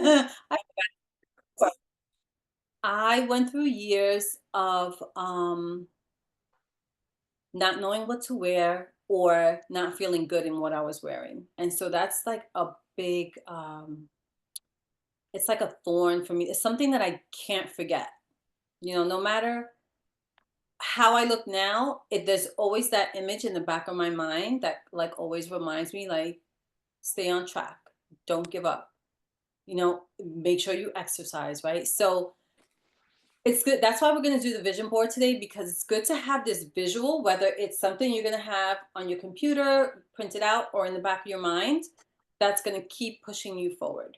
I I went through years of not knowing what to wear or not feeling good in what I was wearing. And so that's like a big it's like a thorn for me. It's something that I can't forget. No matter how I look now, there's always that image in the back of my mind that like always reminds me like stay on track. Don't give up. Make sure you exercise, right? So it's good. That's why we're going to do the vision board today because it's good to have this visual, whether it's something you're going to have on your computer, printed out, or in the back of your mind, that's going to keep pushing you forward.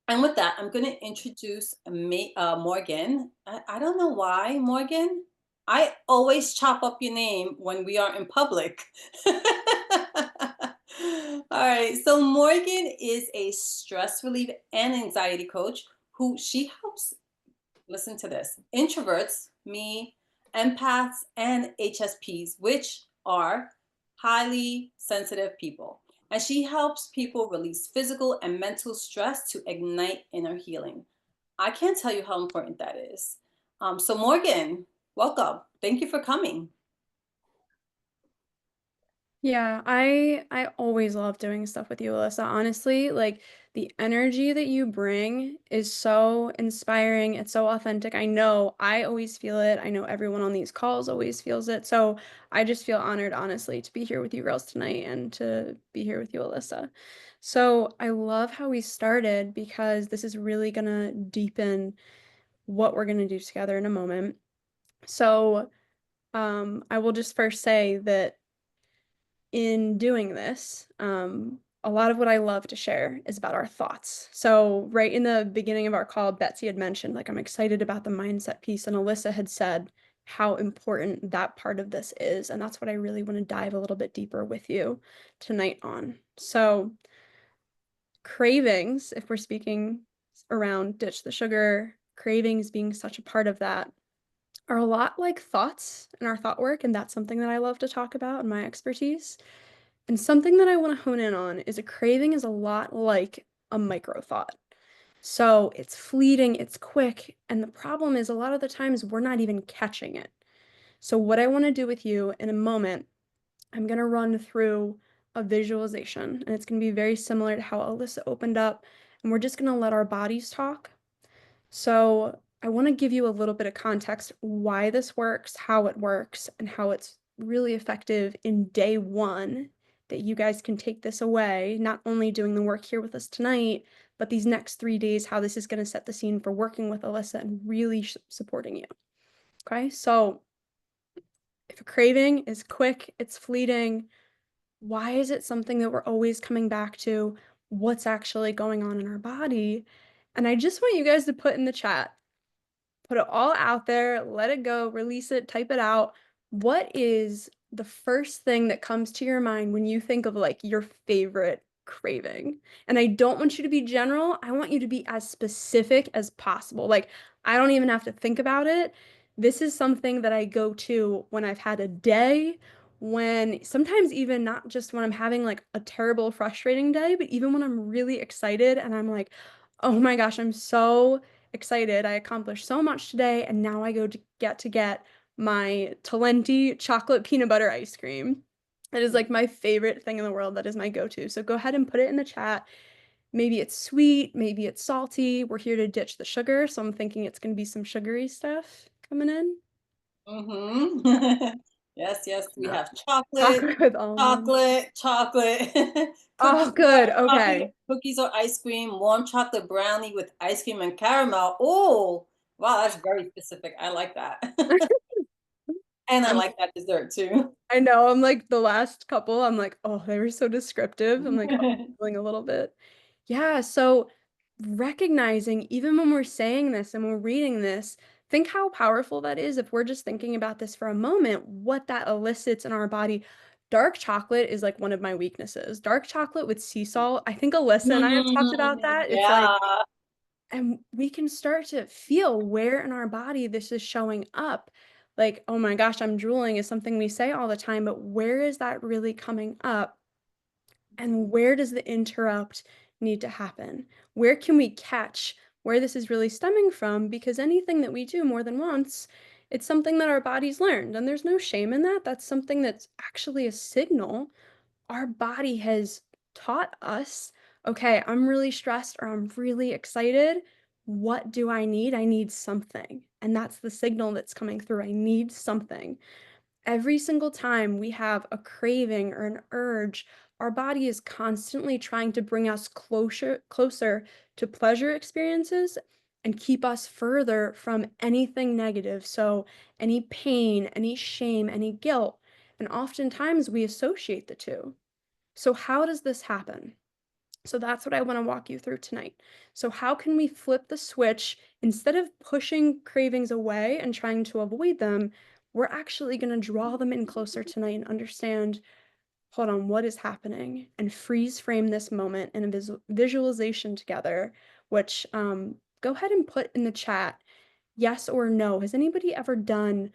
And with that, I'm going to introduce Morgan. I don't know why, Morgan. I always chop up your name when we are in public. All right. So, Morgan is a stress relief and anxiety coach who she helps, listen to this, introverts, me, empaths, and HSPs, which are highly sensitive people. And she helps people release physical and mental stress to ignite inner healing. I can't tell you how important that is. So, Morgan, welcome. Thank you for coming. Yeah, I always love doing stuff with you, Alyssa. Honestly, like the energy that you bring is so inspiring. It's so authentic. I know I always feel it. I know everyone on these calls always feels it. So I just feel honored, honestly, to be here with you girls tonight and to be here with you, Alyssa. So I love how we started because this is really gonna deepen what we're gonna do together in a moment. So I will just first say that in doing this, a lot of what I love to share is about our thoughts. So, right in the beginning of our call, Betsy had mentioned, like, I'm excited about the mindset piece, and Alyssa had said how important that part of this is. And that's what I really want to dive a little bit deeper with you tonight on. So, cravings, if we're speaking around ditch the sugar, cravings being such a part of that, are a lot like thoughts in our thought work. And that's something that I love to talk about in my expertise. And something that I want to hone in on is a craving is a lot like a micro thought. So it's fleeting, it's quick, and the problem is a lot of the times we're not even catching it. So, what I want to do with you in a moment, I'm going to run through a visualization, and it's going to be very similar to how Alyssa opened up, and we're just going to let our bodies talk. So, I want to give you a little bit of context why this works, how it works, and how it's really effective in day one that you guys can take this away, not only doing the work here with us tonight, but these next 3 days, how this is going to set the scene for working with Alyssa and really supporting you. Okay, so if a craving is quick, it's fleeting, why is it something that we're always coming back to? What's actually going on in our body? And I just want you guys to put in the chat, put it all out there, let it go, release it, type it out. What is the first thing that comes to your mind when you think of like your favorite craving? And I don't want you to be general. I want you to be as specific as possible. Like, I don't even have to think about it. This is something that I go to when I've had a day, when sometimes even not just when I'm having like a terrible, frustrating day, but even when I'm really excited and I'm like, oh my gosh, I'm so excited. I accomplished so much today, and now I go to get my Talenti chocolate peanut butter ice cream. That is like my favorite thing in the world. That is my go-to. So go ahead and put it in the chat. Maybe it's sweet, maybe it's salty. We're here to ditch the sugar, so I'm thinking it's going to be some sugary stuff coming in. Yes, yes, we No, have chocolate, chocolate with almonds. chocolate, Oh, cookies or good. Okay. cookies or ice cream, warm chocolate brownie with ice cream and caramel. Oh, wow, that's very specific. I like that. And I I'm like that dessert too. I know, I'm like the last couple, I'm like, "Oh, they were so descriptive." I'm like, "Oh, I'm feeling a little bit." Yeah, so recognizing even when we're saying this and we're reading this, think how powerful that is if we're just thinking about this for a moment, what that elicits in our body. Dark chocolate is like one of my weaknesses. Dark chocolate with sea salt, I think Alyssa and I have talked about that. It's like, Yeah. and we can start to feel where in our body this is showing up. Like, oh my gosh, I'm drooling is something we say all the time, but where is that really coming up? And where does the interrupt need to happen? Where can we catch where this is really stemming from? Because anything that we do more than once, it's something that our bodies learned, and there's no shame in that. That's something that's actually a signal our body has taught us, okay, I'm really stressed or I'm really excited. What do I need? I need something. And that's the signal that's coming through. I need something. Every single time we have a craving or an urge, our body is constantly trying to bring us closer to pleasure experiences and keep us further from anything negative. So, any pain, any shame, any guilt. And oftentimes we associate the two. So, how does this happen? So, that's what I want to walk you through tonight. So, how can we flip the switch instead of pushing cravings away and trying to avoid them? We're actually going to draw them in closer tonight and understand, hold on, what is happening? And freeze frame this moment in a visualization together, which go ahead and put in the chat yes or no. Has anybody ever done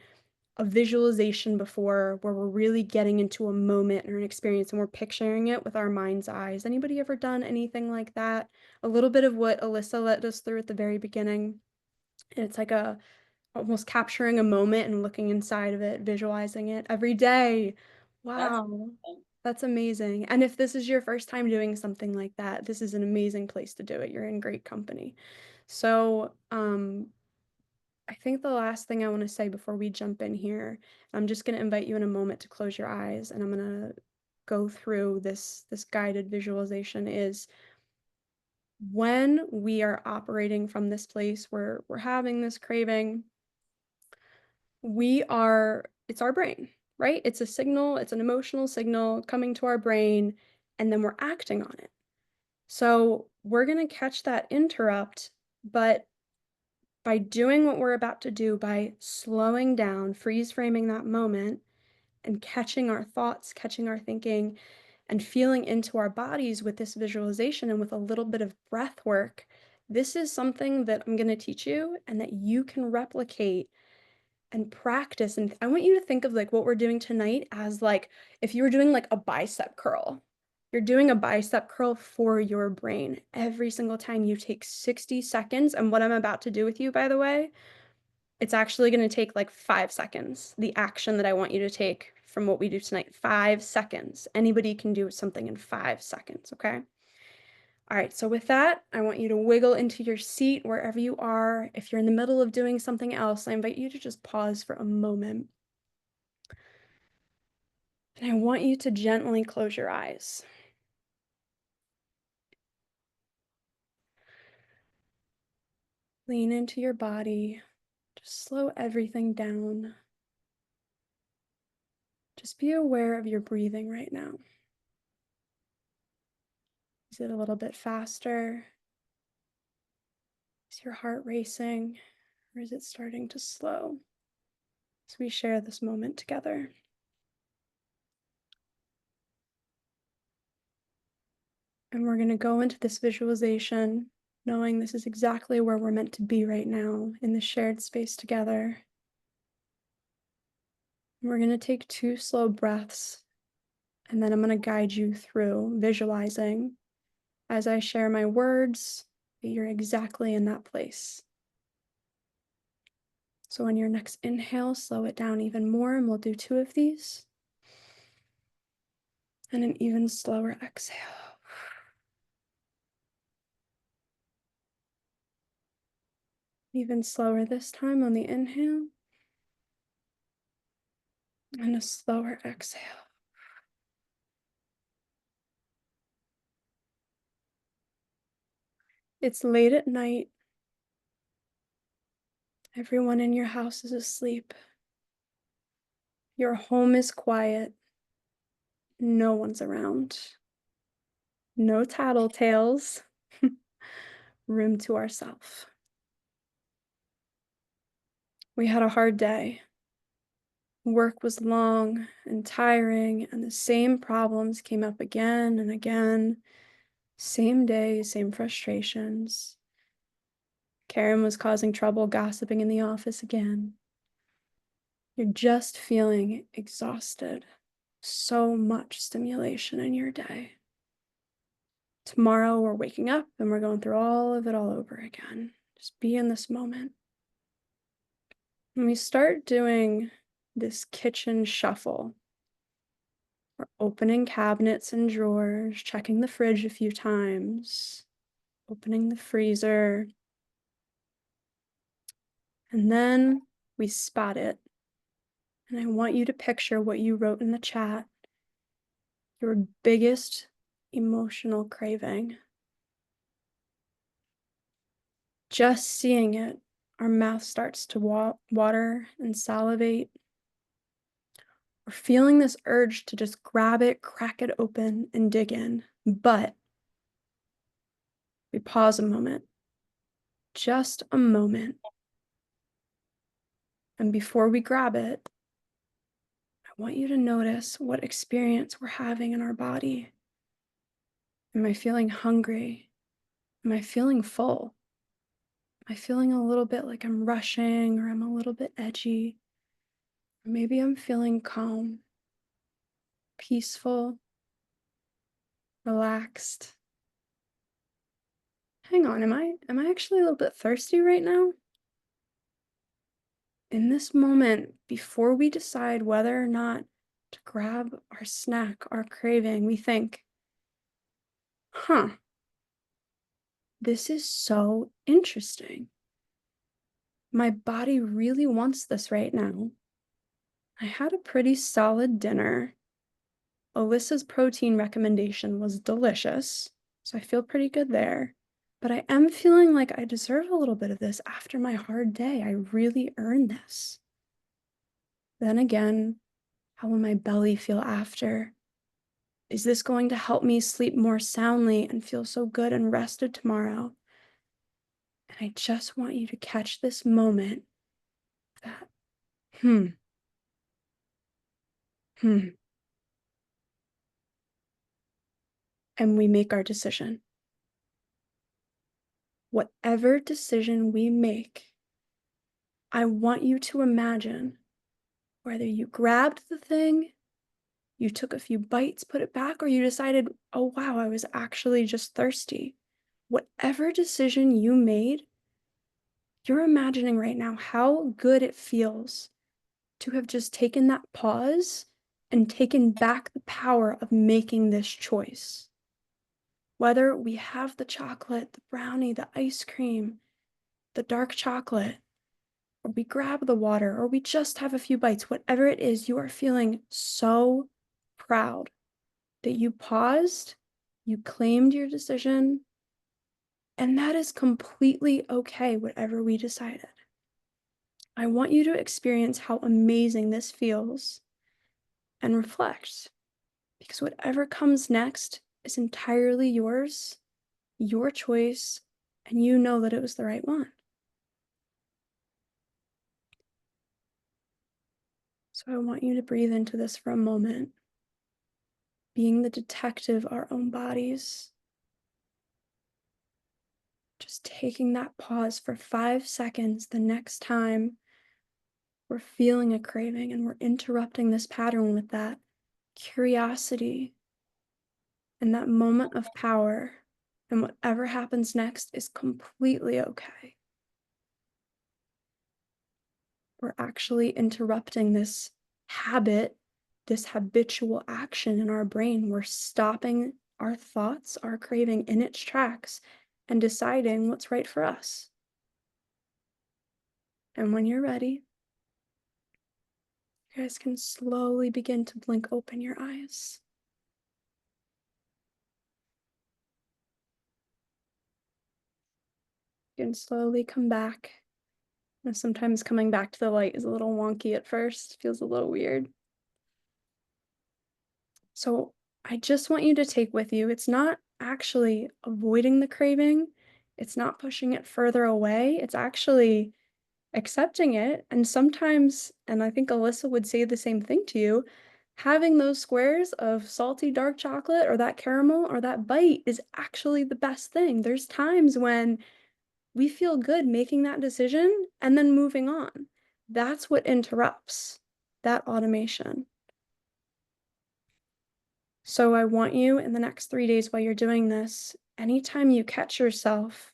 a visualization before where we're really getting into a moment or an experience and we're picturing it with our mind's eyes? Anybody ever done anything like that? A little bit of what Alyssa led us through at the very beginning. And it's like a almost capturing a moment and looking inside of it, visualizing it every day. That's Wow. That's amazing. And if this is your first time doing something like that, this is an amazing place to do it. You're in great company. So, I think the last thing I want to say before we jump in here, I'm just going to invite you in a moment to close your eyes and I'm going to go through this guided visualization is when we are operating from this place where we're having this craving, it's our brain, right? It's a signal, it's an emotional signal coming to our brain and then we're acting on it. So, we're going to catch that interrupt, but by doing what we're about to do, by slowing down, freeze framing that moment, and catching our thoughts, catching our thinking, and feeling into our bodies with this visualization and with a little bit of breath work, this is something that I'm going to teach you and that you can replicate and practice. And I want you to think of like what we're doing tonight as like if you were doing like a bicep curl. You're doing a bicep curl for your brain every single time you take 60 seconds. And what I'm about to do with you, by the way, it's actually going to take like 5 seconds. The action that I want you to take from what we do tonight, 5 seconds. Anybody can do something in 5 seconds, okay? All right, so with that, I want you to wiggle into your seat wherever you are. If you're in the middle of doing something else, I invite you to just pause for a moment. And I want you to gently close your eyes. Lean into your body. Just slow everything down. Just be aware of your breathing right now. Is it a little bit faster? Is your heart racing? Or is it starting to slow? As we share this moment together. And we're going to go into this visualization knowing this is exactly where we're meant to be right now in the shared space together. And we're going to take 2 slow breaths, and then I'm going to guide you through visualizing as I share my words that you're exactly in that place. So on your next inhale, slow it down even more, and we'll do 2 of these. And an even slower exhale. Even slower this time on the inhale. And a slower exhale. It's late at night. Everyone in your house is asleep. Your home is quiet. No one's around. No tattletales. Room to ourselves. We had a hard day. Work was long and tiring, and the same problems came up again and again. Same day, same frustrations. Karen was causing trouble gossiping in the office again. You're just feeling exhausted. So much stimulation in your day. Tomorrow, we're waking up and we're going through all of it all over again. Just be in this moment. When we start doing this kitchen shuffle, we're opening cabinets and drawers, checking the fridge a few times, opening the freezer, and then we spot it. And I want you to picture what you wrote in the chat, your biggest emotional craving. Just seeing it, our mouth starts to water and salivate. We're feeling this urge to just grab it, crack it open, and dig in. But we pause a moment, just a moment. And before we grab it, I want you to notice what experience we're having in our body. Am I feeling hungry? Am I feeling full? Am I feeling a little bit like I'm rushing or I'm a little bit edgy? Or maybe I'm feeling calm, peaceful, relaxed. Hang on, am I actually a little bit thirsty right now? In this moment, before we decide whether or not to grab our snack, our craving, we think, huh, this is so interesting. My body really wants this right now. I had a pretty solid dinner. Alyssa's protein recommendation was delicious, so I feel pretty good there. But I am feeling like I deserve a little bit of this after my hard day. I really earned this. Then again, how will my belly feel after? Is this going to help me sleep more soundly and feel so good and rested tomorrow? And I just want you to catch this moment that, hmm, hmm, and we make our decision. Whatever decision we make, I want you to imagine whether you grabbed the thing, you took a few bites, put it back, or you decided, oh wow, I was actually just thirsty. Whatever decision you made, you're imagining right now how good it feels to have just taken that pause and taken back the power of making this choice. Whether we have the chocolate, the brownie, the ice cream, the dark chocolate, or we grab the water, or we just have a few bites, whatever it is, you are feeling so proud that you paused, you claimed your decision, and that is completely okay, whatever we decided. I want you to experience how amazing this feels and reflect, because whatever comes next is entirely yours, your choice, and you know that it was the right one. So I want you to breathe into this for a moment, being the detective of our own bodies. Just taking that pause for 5 seconds the next time we're feeling a craving and we're interrupting this pattern with that curiosity and that moment of power. And whatever happens next is completely okay. We're actually interrupting this habit, this habitual action in our brain. We're stopping our thoughts, our craving in its tracks, and deciding what's right for us. And when you're ready, you guys can slowly begin to blink open your eyes. You can slowly come back. And sometimes coming back to the light is a little wonky at first, feels a little weird. So I just want you to take with you, it's not actually avoiding the craving, it's not pushing it further away, it's actually accepting it. And sometimes, and I think Alyssa would say the same thing to you, having those squares of salty dark chocolate or that caramel or that bite is actually the best thing. There's times when we feel good making that decision and then moving on. That's what interrupts that automation. So I want you in the next 3 days while you're doing this, anytime you catch yourself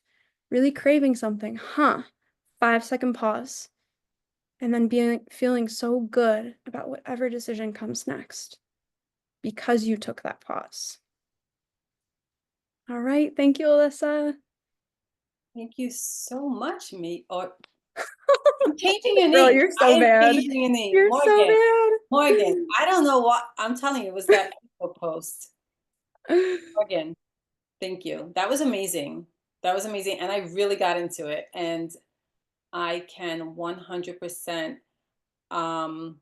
really craving something, 5 second pause, and then being feeling so good about whatever decision comes next because you took that pause. All right. Thank you, Alyssa. Thank you so much, me. Or I'm changing your Girl, name. you're I so am bad. changing your name, You're so Morgan. Morgan. bad. I don't know what I'm telling you. It was that Facebook post, Morgan. Thank you. That was amazing. That was amazing, and I really got into it, and I can 100% um,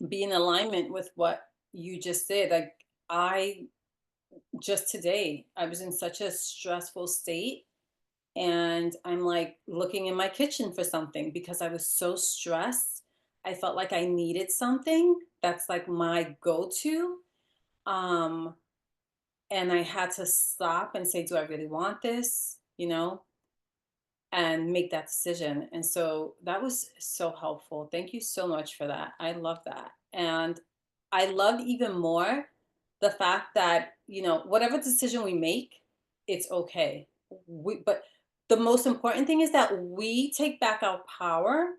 be in alignment with what you just did. Like I just today, I was in such a stressful state, and I'm like looking in my kitchen for something because I was so stressed. I felt like I needed something that's like my go-to. Um, and I had to stop and say, do I really want this? And make that decision. And so that was so helpful. Thank you so much for that. I love that. And I love even more the fact that, whatever decision we make, it's okay. But the most important thing is that we take back our power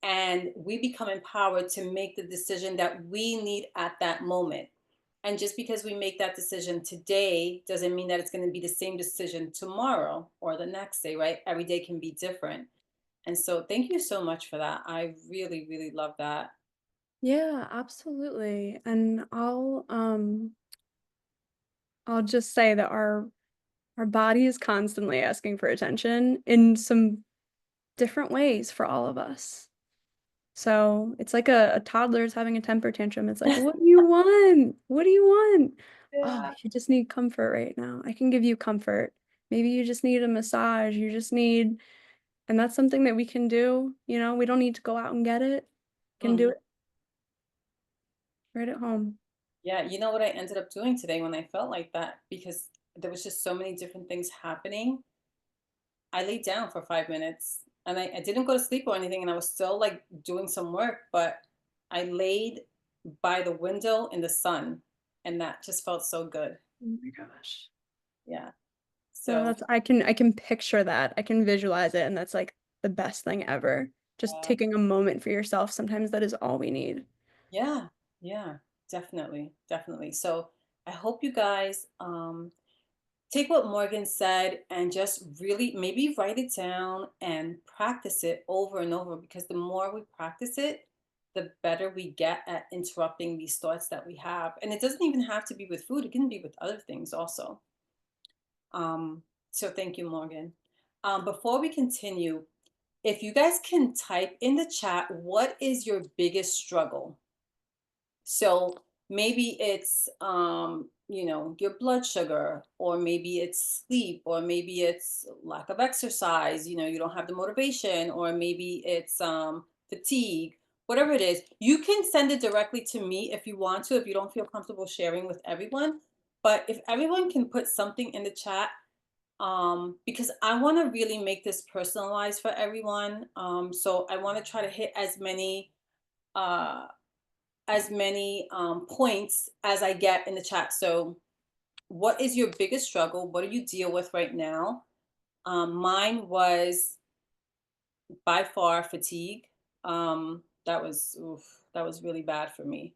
and we become empowered to make the decision that we need at that moment. And just because we make that decision today doesn't mean that it's going to be the same decision tomorrow or the next day, right? Every day can be different. And so thank you so much for that. I really, really love that. Yeah, absolutely. And I'll just say that our body is constantly asking for attention in some different ways for all of us. So it's like a toddler's having a temper tantrum. It's like, what do you want? What do you want? Oh, Yeah. you just need comfort right now. I can give you comfort. Maybe you just need a massage. You just need, and that's something that we can do. We don't need to go out and get it. Can do Mhm. it right at home. Yeah. You know what I ended up doing today when I felt like that? Because there was just so many different things happening. I laid down for 5 minutes and I didn't go to sleep or anything. And I was still like doing some work, but I laid by the window in the sun and that just felt so good. Oh my gosh. Yeah. No, So, that's I can picture that. I can visualize it, and that's like the best thing ever. Just uh, taking a moment for yourself, sometimes that is all we need. yeah, yeah, definitely, definitely. So I hope you guys take what Morgan said and just really maybe write it down and practice it over and over because the more we practice it, the better we get at interrupting these thoughts that we have. And it doesn't even have to be with food, it can be with other things also. Um, so thank you, Morgan. Before we continue, if you guys can type in the chat, what is your biggest struggle? So maybe it's your blood sugar, or maybe it's sleep, or maybe it's lack of exercise, you don't have the motivation, or maybe it's fatigue, whatever it is. You can send it directly to me if you want to, if you don't feel comfortable sharing with everyone. But if everyone can put something in the chat, because I want to really make this personalized for everyone. So I want to try to hit uh as many points as I get in the chat. So, what is your biggest struggle? What do you deal with right now? Mine was by far fatigue. That was really bad for me.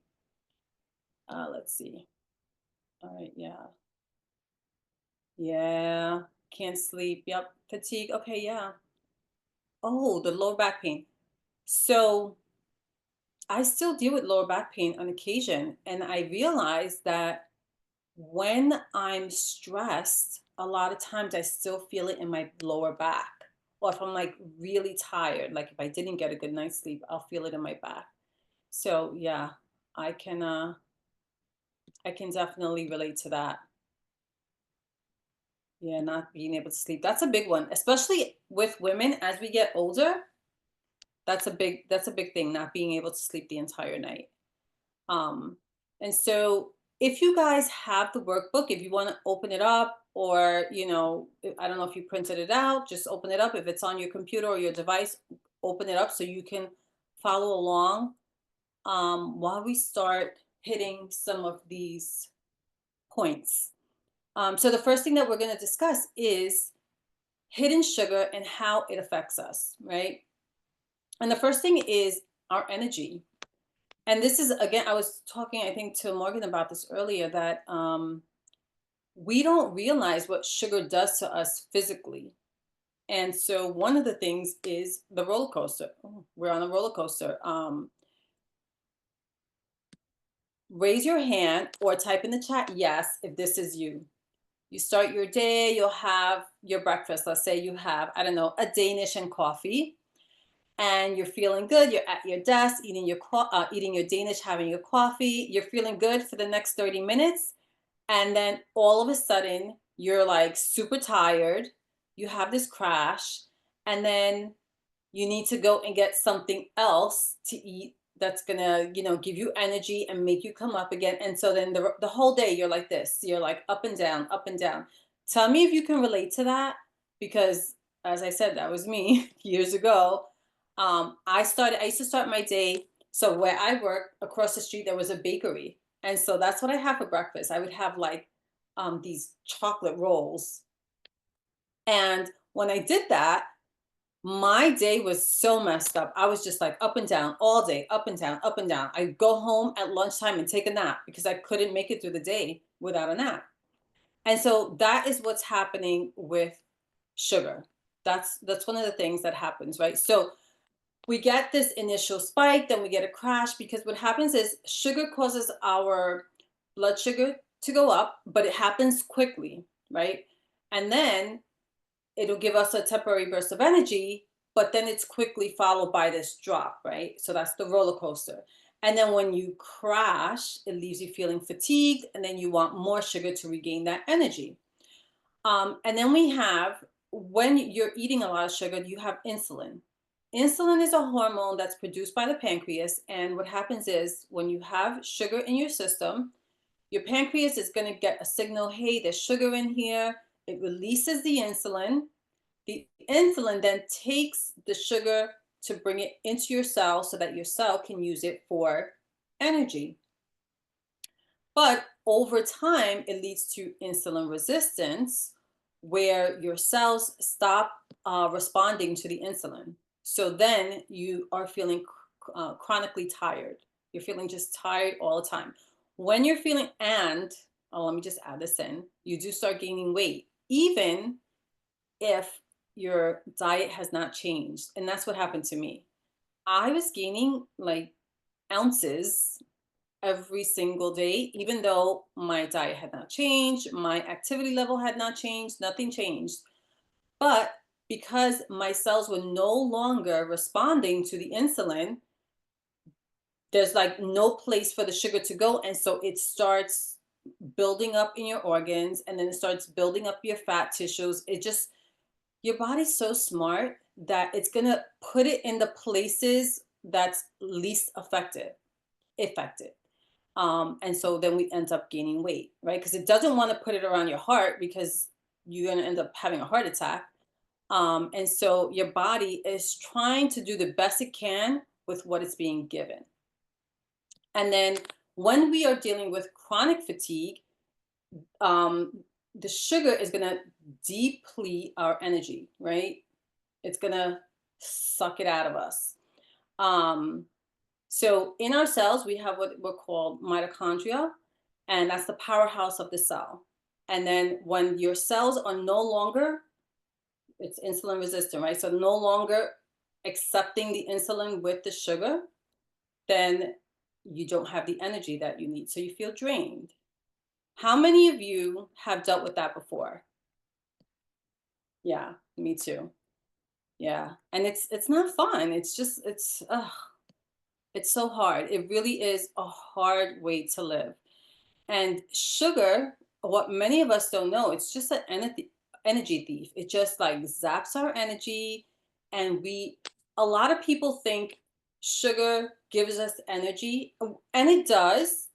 Let's see. All right, yeah, yeah, can't sleep. Yep, fatigue. Okay, yeah. Oh, the lower back pain. So I still deal with lower back pain on occasion, and I realized that when I'm stressed, a lot of times I still feel it in my lower back. Or if I'm like really tired, like if I didn't get a good night's sleep, I'll feel it in my back. So yeah, I can uh I can definitely relate to that. Yeah, not being able to sleep. That's a big one, especially with women as we get older. That's a big thing, not being able to sleep the entire night. Um, and so if you guys have the workbook, if you want to open it up, or, I don't know if you printed it out, just open it up. If it's on your computer or your device, open it up so you can follow along while we start hitting some of these. points. So the first thing that we're going to discuss is hidden sugar and how it affects us, right? And the first thing is our energy. And this is, again, I was talking, I think, to Morgan about this earlier, that we don't realize what sugar does to us physically. And so one of the things is the roller coaster. Oh, we're on a roller coaster. Raise your hand or type in the chat yes if this is you. You start your day, you'll have your breakfast. Let's say you have, I don't know, a Danish and coffee, and you're feeling good. You're at your desk eating your eating your Danish, having your coffee. You're feeling good for the next 30 minutes, and then all of a sudden you're like super tired. You have this crash, and then you need to go and get something else to eat that's gonna, give you energy and make you come up again. And so then the whole day you're like this. You're like up and down, up and down. Tell me if you can relate to that, because as I said, that was me years ago. I used to start my day. So where I work across the street, there was a bakery. And so that's what I have for breakfast. I would have like these chocolate rolls. And when I did that, my day was so messed up. I was just like up and down all day, up and down, up and down. I'd go home at lunchtime and take a nap because I couldn't make it through the day without a nap. And so that is what's happening with sugar. That's one of the things that happens, right? So we get this initial spike, then we get a crash, because what happens is sugar causes our blood sugar to go up, but it happens quickly, right? And then it'll give us a temporary burst of energy, but then it's quickly followed by this drop, right? So that's the roller coaster. And then when you crash, it leaves you feeling fatigued, and then you want more sugar to regain that energy. And then we have, when you're eating a lot of sugar, you have insulin. Insulin is a hormone that's produced by the pancreas. And what happens is when you have sugar in your system, your pancreas is going to get a signal, hey, there's sugar in here. It releases the insulin. The insulin then takes the sugar to bring it into your cell so that your cell can use it for energy. But over time, it leads to insulin resistance, where your cells stop responding to the insulin. So then you are feeling chronically tired. You're feeling just tired all the time. When you're feeling, and let me just add this in, you do start gaining weight, even if your diet has not changed. And that's what happened to me. I was gaining like ounces every single day, even though my diet had not changed, my activity level had not changed, nothing changed. But because my cells were no longer responding to the insulin, there's like no place for the sugar to go. And so it starts building up in your organs, and then it starts building up your fat tissues. It just, your body's so smart that it's going to put it in the places that's least affected. And so then we end up gaining weight, right? Because it doesn't want to put it around your heart, because you're going to end up having a heart attack. And so your body is trying to do the best it can with what it's being given. And then when we are dealing with chronic fatigue, um, the sugar is going to deplete our energy, right? It's going to suck it out of us. So in our cells, we have what we're called mitochondria, and that's the powerhouse of the cell. And then when your cells are no longer, it's insulin resistant, right? So no longer accepting the insulin with the sugar, then you don't have the energy that you need. So you feel drained. How many of you have dealt with that before? Yeah, me too. Yeah. And it's not fun. It's just it's so hard. It really is a hard way to live. And sugar, what many of us don't know, it's just an energy thief. It just like zaps our energy. And a lot of people think sugar gives us energy, and it does.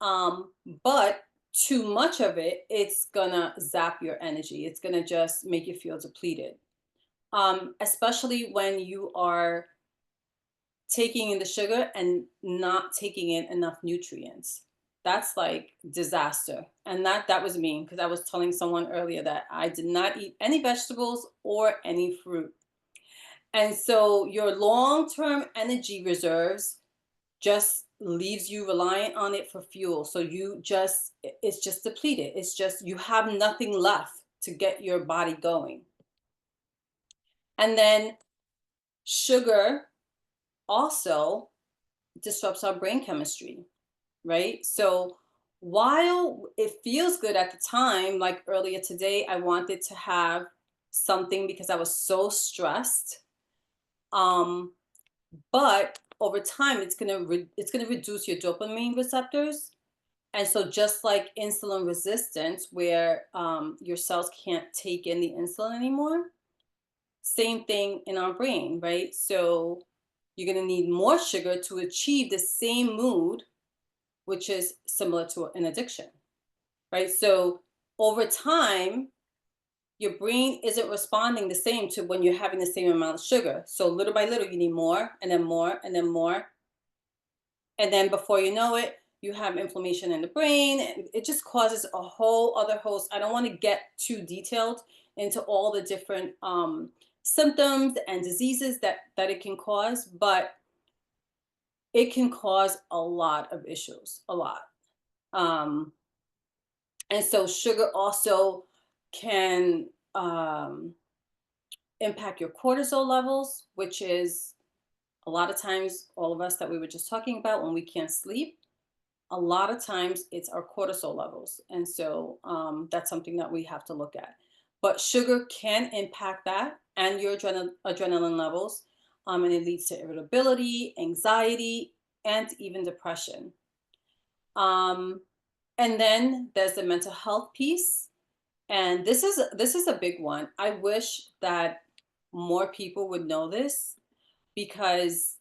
Um, but too much of it, it's gonna zap your energy. It's gonna just make you feel depleted. Especially when you are taking in the sugar and not taking in enough nutrients. that's like disaster. And that was me because I was telling someone earlier that I did not eat any vegetables or any fruit. And so your long-term energy reserves just leaves you reliant on it for fuel. So it's just depleted. It's just you have nothing left to get your body going. And then sugar also disrupts our brain chemistry, right? So while it feels good at the time, like earlier today, I wanted to have something because I was so stressed. Um, but over time, it's gonna reduce your dopamine receptors. And so, just like insulin resistance, where your cells can't take in the insulin anymore, same thing in our brain, right? So, you're going to need more sugar to achieve the same mood, which is similar to an addiction, right? So, over time, your brain isn't responding the same to when you're having the same amount of sugar. So, little by little, you need more, and then more, and then more. And then before you know it, you have inflammation in the brain, and it just causes a whole other host. I don't want to get too detailed into all the different symptoms and diseases that it can cause, but it can cause a lot of issues, a lot. Um, and so sugar also can impact your cortisol levels, which is a lot of times all of us that we were just talking about when we can't sleep. A lot of times it's our cortisol levels. And so that's something that we have to look at. But sugar can impact that and your adrenaline levels. And it leads to irritability, anxiety, and even depression. Um, and then there's the mental health piece. And this is a big one. I wish that more people would know this because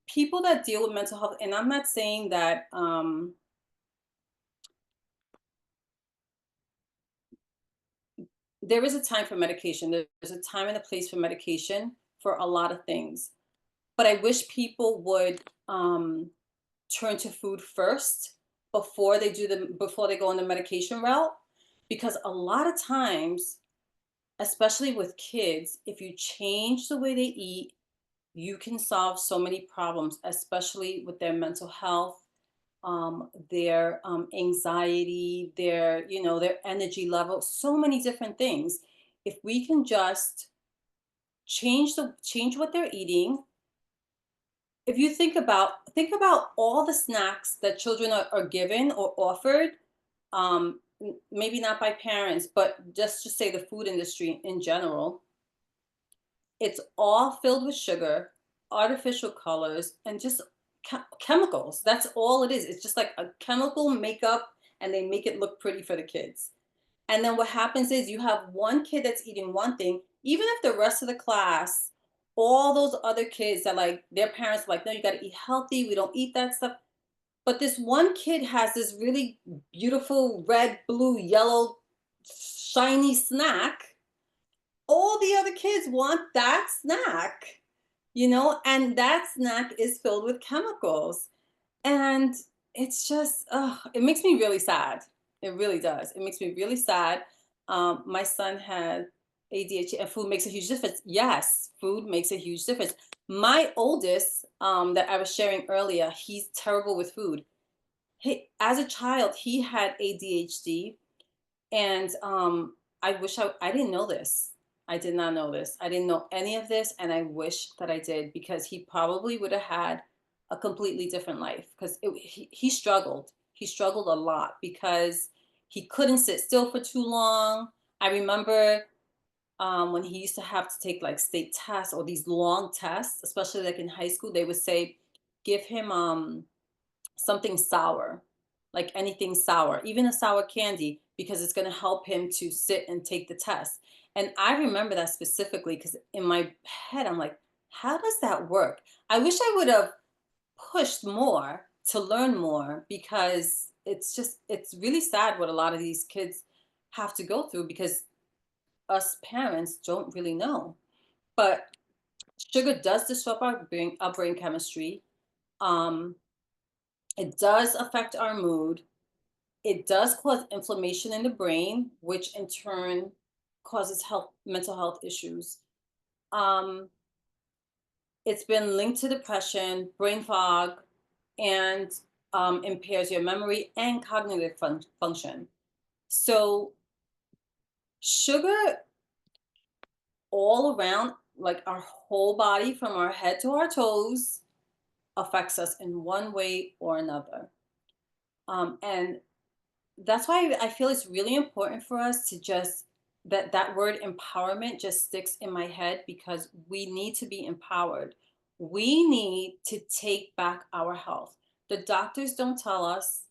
people that deal with mental health, and I'm not saying that there is a time for medication. There's a time and a place for medication for a lot of things. But I wish people would turn to food first before they go on the medication route, because a lot of times, especially with kids, if you change the way they eat, you can solve so many problems, especially with their mental health, their anxiety, their energy level, so many different things. If we can just change what they're eating. If you think about all the snacks that children are given or offered, maybe not by parents, but just to say the food industry in general, it's all filled with sugar, artificial colors, and just chemicals. That's all it is. It's just like a chemical makeup, and they make it look pretty for the kids. And then what happens is you have one kid that's eating one thing, even if the rest of the class, all those other kids that like their parents are like, no, you got to eat healthy. We don't eat that stuff. But this one kid has this really beautiful red, blue, yellow, shiny snack. All the other kids want that snack, and that snack is filled with chemicals. And it's just, it makes me really sad. It really does. It makes me really sad. My son had ADHD, and food makes a huge difference. Yes, food makes a huge difference. My oldest, that I was sharing earlier, he's terrible with food. As a child, he had ADHD, and I wish I didn't know this. I did not know this. I didn't know any of this, and I wish that I did, because he probably would have had a completely different life. Because he struggled. He struggled a lot because he couldn't sit still for too long. I remember when he used to have to take like state tests or these long tests, especially like in high school. They would say, give him something sour, like anything sour, even a sour candy, because it's going to help him to sit and take the test. And I remember that specifically because in my head, I'm like, how does that work? I wish I would have pushed more to learn more, because it's really sad what a lot of these kids have to go through because us parents don't really know. But sugar does disrupt our brain chemistry. Um, It does affect our mood. It does cause inflammation in the brain, which in turn causes mental health issues. Um, it's been linked to depression, brain fog, and impairs your memory and cognitive function. So, sugar all around, like our whole body from our head to our toes, affects us in one way or another. And that's why I feel it's really important for us to just that word empowerment just sticks in my head because we need to be empowered. We need to take back our health. The doctors don't tell us,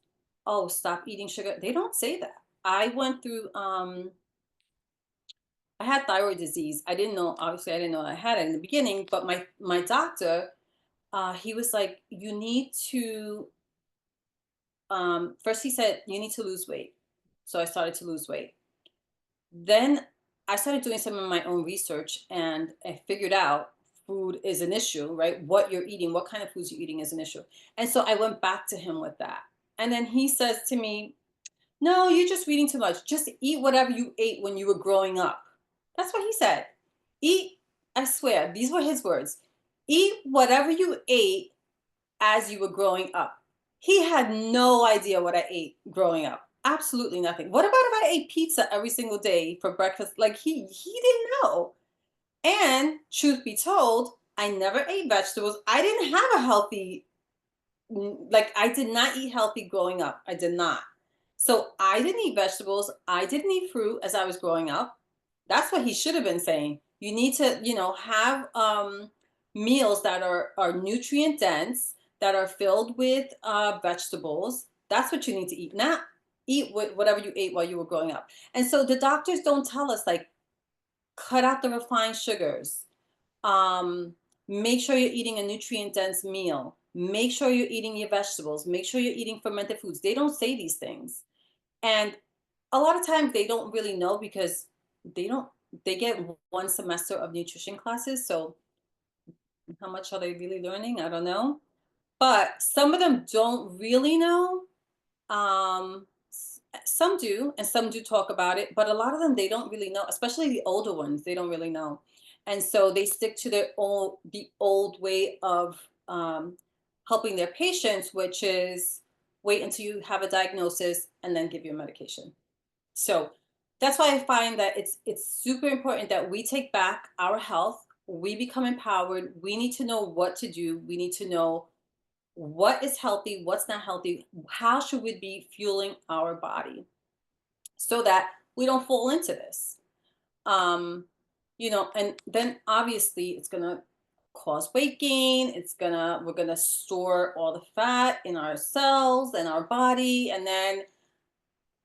"Oh, stop eating sugar." They don't say that. I went through I had thyroid disease. I didn't know, obviously I didn't know I had it in the beginning, but my doctor, he was like, "You need to first he said you need to lose weight." So I started to lose weight. Then I started doing some of my own research and I figured out food is an issue, right? What you're eating, what kind of foods you're eating is an issue. And so I went back to him with that. And then he says to me, "No, you're just reading too much. Just eat whatever you ate when you were growing up." That's what he said. Eat, I swear, these were his words. Eat whatever you ate as you were growing up. He had no idea what I ate growing up. Absolutely nothing. What about if I ate pizza every single day for breakfast? Like he didn't know. And truth be told, I never ate vegetables. I didn't have a healthy like I did not eat healthy growing up. I did not. So I didn't eat vegetables. I didn't eat fruit as I was growing up. That's what he should have been saying. You need to, have meals that are nutrient dense, that are filled with vegetables. That's what you need to eat. Not eat whatever you ate while you were growing up. And so the doctors don't tell us like cut out the refined sugars, um, make sure you're eating a nutrient dense meal. Make sure you're eating your vegetables. Make sure you're eating fermented foods. They don't say these things. And a lot of times they don't really know because they don't, they get one semester of nutrition classes. So how much are they really learning? I don't know. But some of them don't really know. Some do, and some do talk about it, but a lot of them they don't really know, especially the older ones. They don't really know, and so they stick to the old way of helping their patients, which is wait until you have a diagnosis and then give you a medication. So that's why I find that it's super important that we take back our health. We become empowered. We need to know what to do. We need to know what is healthy, what's not healthy, how should we be fueling our body so that we don't fall into this. um and then obviously it's gonna cause weight gain. We're gonna store all the fat in our cells and our body, and then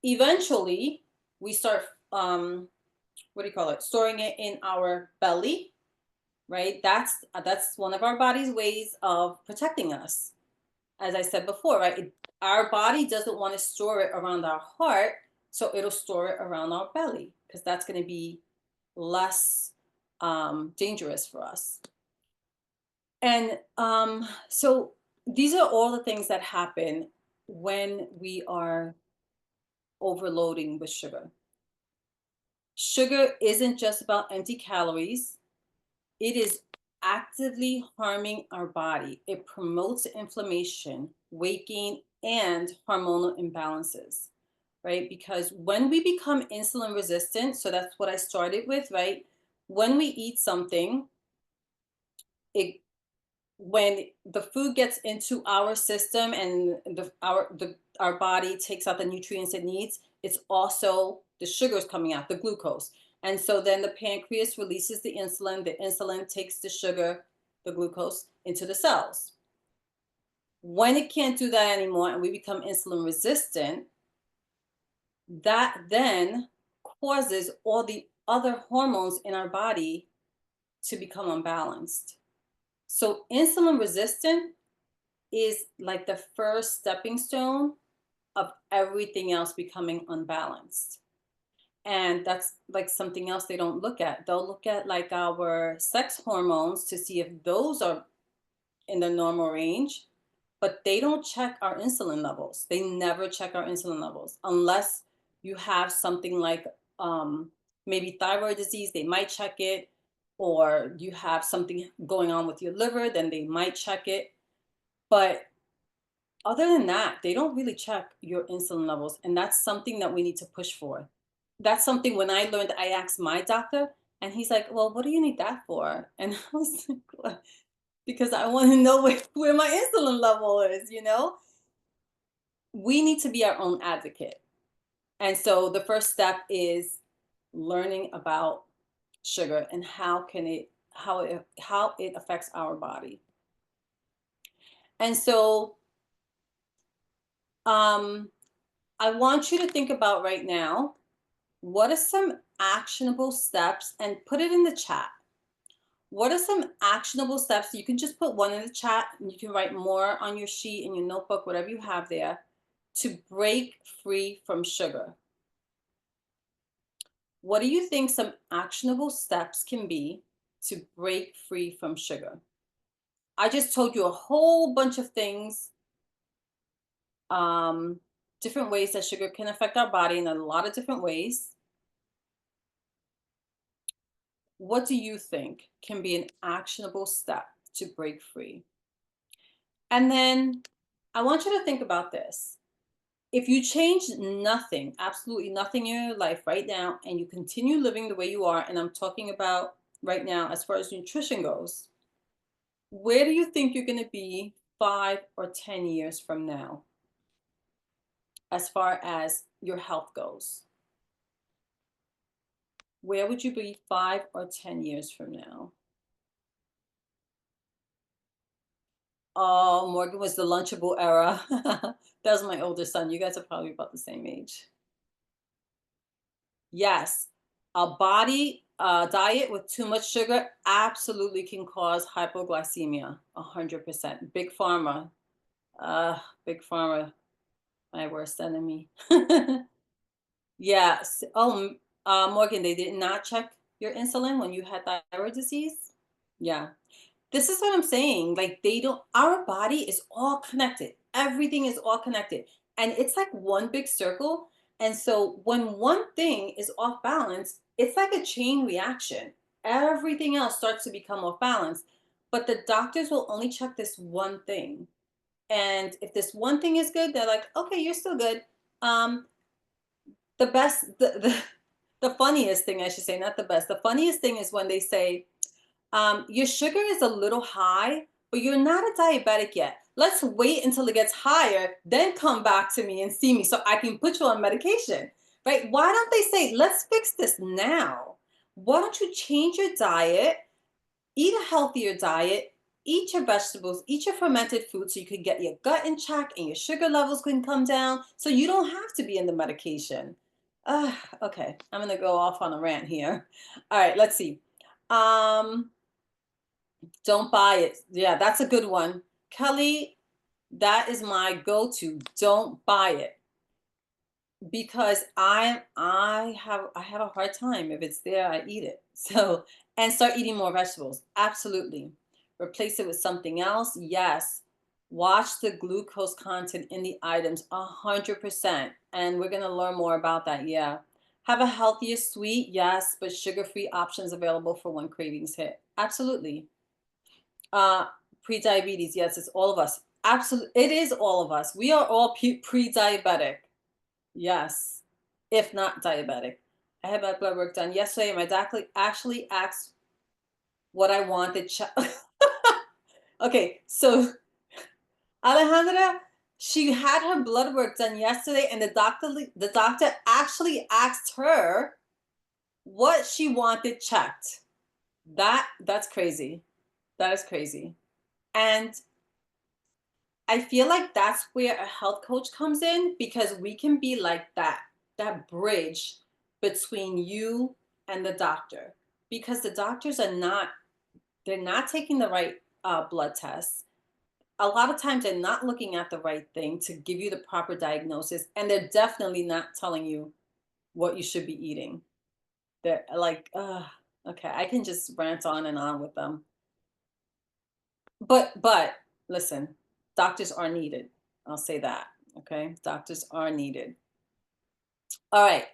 eventually we start what do you call it, storing it in our belly, right? That's one of our body's ways of protecting us. As I said before, right? Our body doesn't want to store it around our heart, so it'll store it around our belly because that's going to be less dangerous for us. And so these are all the things that happen when we are overloading with sugar. Sugar isn't just about empty calories. It is actively harming our body. It promotes inflammation, weight gain, and hormonal imbalances, right? Because when we become insulin resistant, so that's what I started with, right? When we eat something, it when the food gets into our system and our body takes out the nutrients it needs, it's also the sugars coming out, the glucose. And so then the pancreas releases the insulin takes the sugar, the glucose into the cells. When it can't do that anymore and we become insulin resistant, that then causes all the other hormones in our body to become unbalanced. So insulin resistant is like the first stepping stone of everything else becoming unbalanced. And that's like something else they don't look at. They'll look at like our sex hormones to see if those are in the normal range. but they don't check our insulin levels. They never check our insulin levels unless you have something like um, maybe thyroid disease, they might check it, or you have something going on with your liver, then they might check it. But other than that, they don't really check your insulin levels. And that's something that we need to push for. That's something when I learned, I asked my doctor, and he's like, well, what do you need that for? And I was like, "What?" Because I want to know where my insulin level is, you know? We need to be our own advocate. And so the first step is learning about sugar and how it affects our body. And so um I want you to think about right now, what are some actionable steps, and put it in the chat. What are some actionable steps? You can just put one in the chat and you can write more on your sheet, in your notebook, whatever you have there, to break free from sugar. What do you think some actionable steps can be to break free from sugar? I just told you a whole bunch of things, um, different ways that sugar can affect our body in a lot of different ways. What do you think can be an actionable step to break free? And then I want you to think about this. If you change nothing, absolutely nothing in your life right now, and you continue living the way you are, and I'm talking about right now as far as nutrition goes, where do you think you're going to be 5 or 10 years from now, as far as your health goes? Where would you be 5 or 10 years from now? Oh, Morgan was the Lunchable era. That was my older son. You guys are probably about the same age. Yes, a body diet with too much sugar absolutely can cause hypoglycemia. 100%. Big pharma, uh, big pharma, my worst enemy. Yes. Oh, Morgan, they did not check your insulin when you had thyroid disease. Yeah. This is what I'm saying. Like, they don't, our body is all connected. Everything is all connected. And it's like one big circle. And so when one thing is off balance, it's like a chain reaction. Everything else starts to become off balance. But the doctors will only check this one thing. And if this one thing is good, they're like, okay, you're still good. Um, the best, the funniest thing, I should say, not the best, the funniest thing is when they say, your sugar is a little high, but you're not a diabetic yet. Let's wait until it gets higher, then come back to me and see me so I can put you on medication, right? Why don't they say, let's fix this now? Why don't you change your diet, eat a healthier diet, eat your vegetables, eat your fermented foods so you can get your gut in check and your sugar levels can come down so you don't have to be in the medication. Okay, I'm gonna go off on a rant here. All right, let's see. Um, don't buy it. Yeah, that's a good one. Kelly, that is my go-to. Don't buy it because I have a hard time. If it's there, I eat it. So, and start eating more vegetables. Absolutely. Replace it with something else. Yes. Watch the glucose content in the items 100%. And we're going to learn more about that. Yeah. Have a healthier sweet, yes, but sugar-free options available for when cravings hit. Absolutely. Uh, Pre-diabetes, yes, it's all of us. Absolutely, it is all of us. We are all pre-diabetic. Yes, if not diabetic. I had my blood work done yesterday, and my doctor actually asked what I wanted. Okay, so Alejandra, she had her blood work done yesterday, and the doctor actually asked her what she wanted checked. That's crazy. That is crazy. And I feel like that's where a health coach comes in because we can be like that bridge between you and the doctor because the doctors are not they're not taking the right blood tests. A lot of times they're not looking at the right thing to give you the proper diagnosis, and they're definitely not telling you what you should be eating. They're like, okay, I can just rant on and on with them. But listen, Doctors are needed. I'll say that. Okay. Doctors are needed. All right.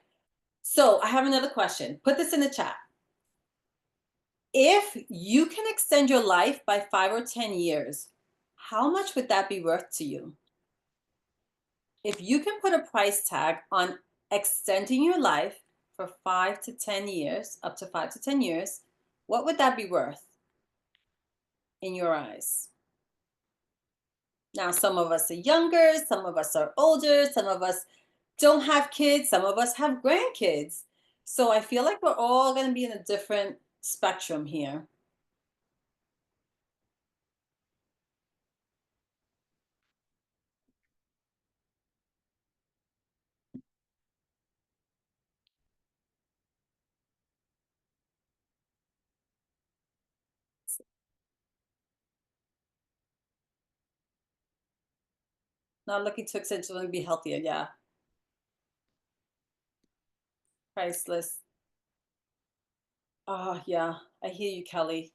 So I have another question. Put this in the chat. If you can extend your life by 5 or 10 years, how much would that be worth to you? If you can put a price tag on extending your life for 5 to 10 years, up to 5 to 10 years, what would that be worth in your eyes? Now, some of us are younger, some of us are older, some of us don't have kids, some of us have grandkids. So I feel like we're all going to be in a different spectrum here. Not looking to extend to be healthier. Yeah, priceless. Oh, yeah, I hear you, Kelly.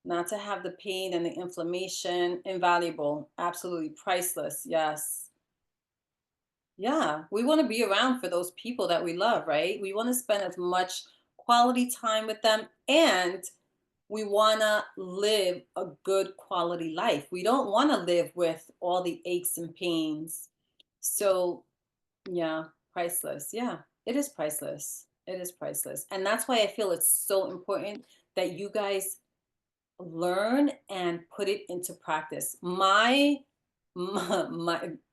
Not to have the pain and the inflammation, invaluable, absolutely priceless. Yes. Yeah, we want to be around for those people that we love, right? We want to spend as much quality time with them, and we want to live a good quality life. We don't want to live with all the aches and pains. So, yeah, priceless. Yeah, it is priceless. It is priceless. And that's why I feel it's so important that you guys learn and put it into practice. My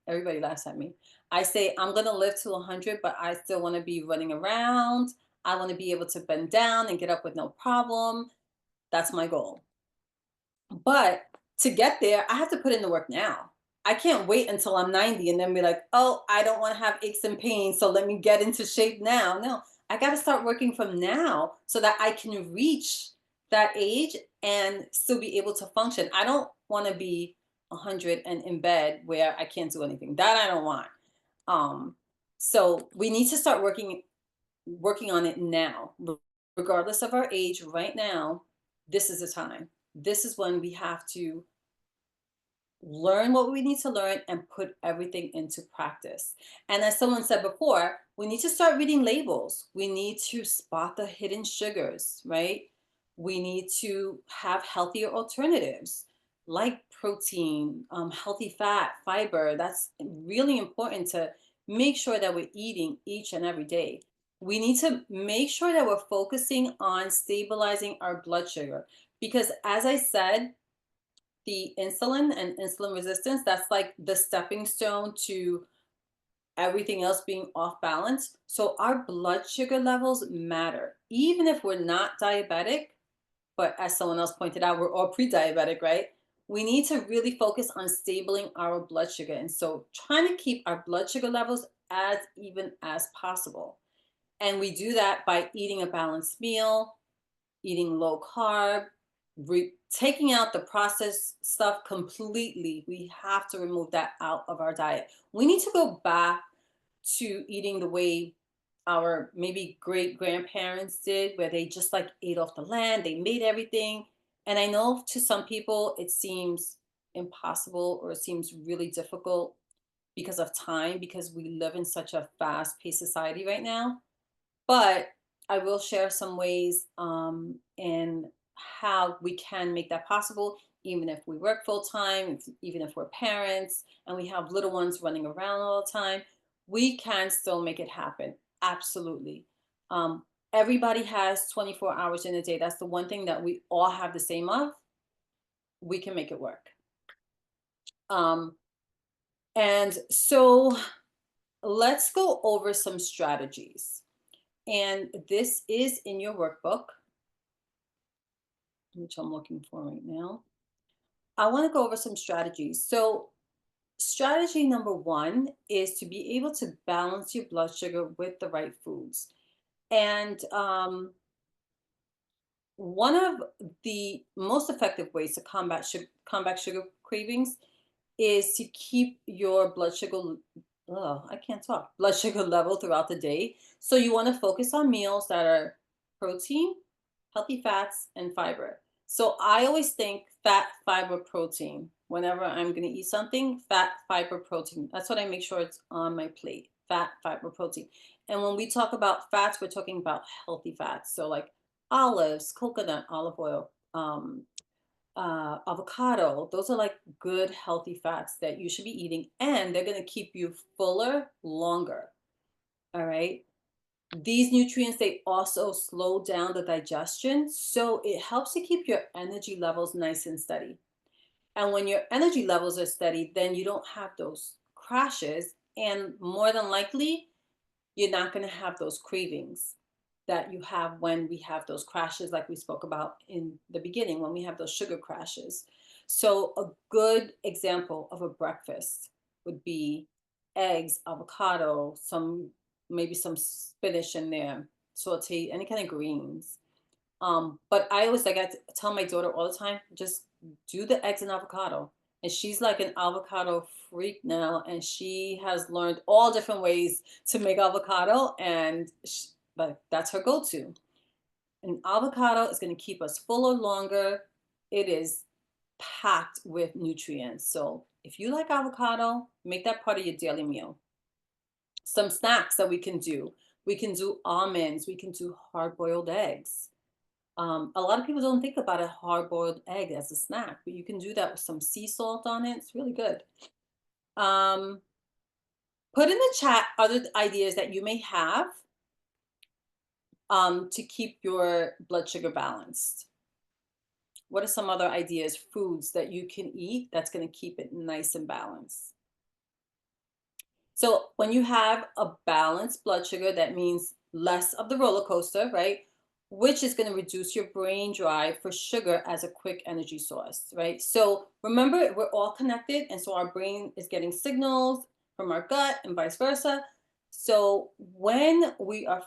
everybody laughs at me. I say I'm gonna live to 100, but I still want to be running around. I want to be able to bend down and get up with no problem. That's my goal. But to get there, I have to put in the work now. I can't wait until I'm 90 and then be like, oh, I don't want to have aches and pains. So let me get into shape now. No, I got to start working from now so that I can reach that age and still be able to function. I don't want to be 100 and in bed where I can't do anything. That I don't want. Um, so we need to start working on it now, regardless of our age. Right now, this is the time. This is when we have to learn what we need to learn and put everything into practice. And as someone said before, we need to start reading labels. We need to spot the hidden sugars, right? We need to have healthier alternatives like protein, healthy fat, fiber. That's really important to make sure that we're eating each and every day. We need to make sure that we're focusing on stabilizing our blood sugar because, as I said, the insulin and insulin resistance, that's like the stepping stone to everything else being off balance. So our blood sugar levels matter. Even if we're not diabetic, but as someone else pointed out, we're all pre-diabetic, right? We need to really focus on stabling our blood sugar. And so trying to keep our blood sugar levels as even as possible. And we do that by eating a balanced meal, eating low carb, taking out the processed stuff completely. We have to remove that out of our diet. We need to go back to eating the way our maybe great grandparents did, where they just like ate off the land, they made everything. And I know to some people it seems impossible or it seems really difficult because of time, because we live in such a fast paced society right now. But I will share some ways in how we can make that possible, even if we work full time, even if we're parents and we have little ones running around all the time, we can still make it happen. Absolutely. Um, Everybody has 24 hours in a day. That's the one thing that we all have the same of. We can make it work. Um, and so let's go over some strategies. And this is in your workbook, which I'm looking for right now. I want to go over some strategies. So, strategy number one is to be able to balance your blood sugar with the right foods. And one of the most effective ways to combat sugar cravings is to keep your blood sugar, oh, I can't talk, blood sugar level throughout the day. So, you want to focus on meals that are protein, healthy fats, and fiber. So I always think fat, fiber, protein. Whenever I'm going to eat something, fat, fiber, protein. That's what I make sure it's on my plate. Fat, fiber, protein. And when we talk about fats, we're talking about healthy fats. So like olives, coconut, olive oil, avocado. Those are like good healthy fats that you should be eating, and they're going to keep you fuller longer. All right. These nutrients, they also slow down the digestion, so it helps to keep your energy levels nice and steady. And when your energy levels are steady, then you don't have those crashes, and more than likely, you're not going to have those cravings that you have when we have those crashes, like we spoke about in the beginning, when we have those sugar crashes. So, a good example of a breakfast would be eggs, avocado, some maybe some spinach in there, saute any kind of greens. But I always like tell my daughter all the time, just do the eggs and avocado. And she's like an avocado freak now, and she has learned all different ways to make avocado, and like that's her go-to. An avocado is going to keep us fuller longer. It is packed with nutrients. So if you like avocado, make that part of your daily meal. Some snacks that we can do almonds, we can do hard-boiled eggs. A lot of people don't think about a hard-boiled egg as a snack, but you can do that with some sea salt on it. It's really good. Um, Put in the chat other ideas that you may have to keep your blood sugar balanced. What are some other ideas, foods that you can eat that's going to keep it nice and balanced? So when you have a balanced blood sugar, that means less of the roller coaster, right? Which is going to reduce your brain drive for sugar as a quick energy source, right? So remember, we're all connected, and so our brain is getting signals from our gut and vice versa. So when we are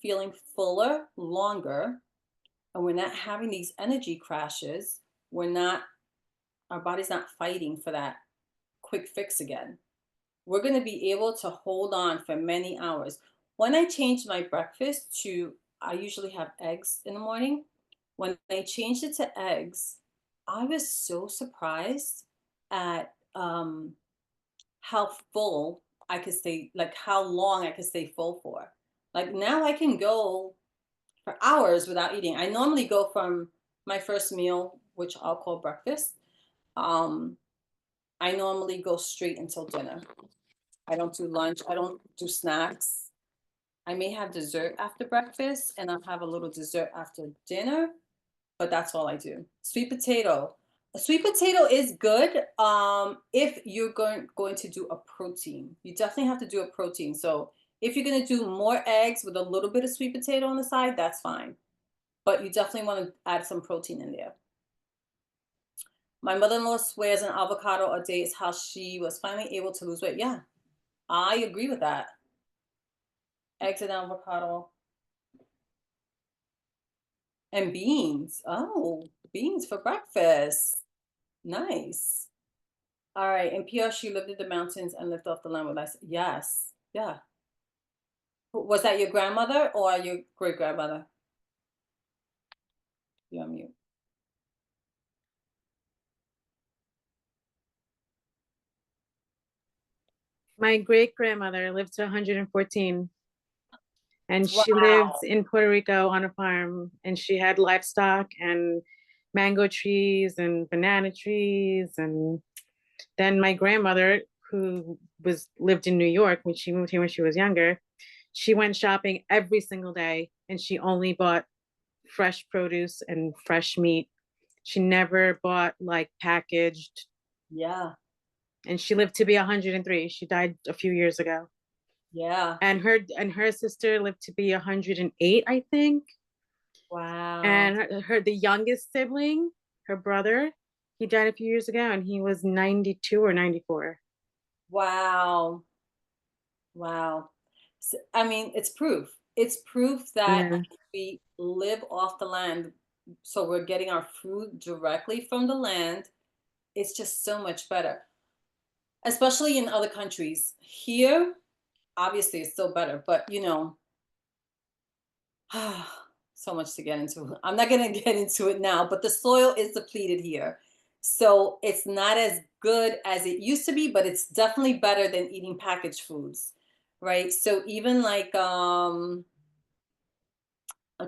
feeling fuller longer, and we're not having these energy crashes, we're not our body's not fighting for that quick fix again. We're going to be able to hold on for many hours. When I changed my breakfast to, I usually have eggs in the morning. When I changed it to eggs, I was so surprised at how full I could stay, like how long I could stay full for. Like now I can go for hours without eating. I normally go from my first meal, which I'll call breakfast. Um, I normally go straight until dinner. I don't do lunch. I don't do snacks. I may have dessert after breakfast and I'll have a little dessert after dinner, but that's all I do. Sweet potato. A sweet potato is good if you're going to do a protein. You definitely have to do a protein. So if you're going to do more eggs with a little bit of sweet potato on the side, that's fine. But you definitely want to add some protein in there. My mother-in-law swears an avocado a day is how she was finally able to lose weight. Yeah, I agree with that. Eggs and avocado and beans. Oh, beans for breakfast. Nice. All right. And PR, she lived in the mountains and lived off the land with us. Yes. Yeah. Was that your grandmother or your great grandmother? You're on mute. My great grandmother lived to 114, and she lived Wow. in Puerto Rico on a farm, and she had livestock and mango trees and banana trees. And then my grandmother, who was lived in New York when she moved here when she was younger, she went shopping every single day, and she only bought fresh produce and fresh meat. She never bought like packaged, Yeah. and she lived to be 103. She died a few years ago. Yeah. And her sister lived to be 108, I think. Wow. And her the youngest sibling, her brother, he died a few years ago, and he was 92 or 94. Wow. Wow. I mean, it's proof. It's proof that Yeah. we live off the land. So we're getting our food directly from the land. It's just so much better, especially in other countries. Here, obviously, it's still better, but so much to get into. I'm not going to get into it now, but the soil is depleted here. So it's not as good as it used to be, but it's definitely better than eating packaged foods, right? So even like I'm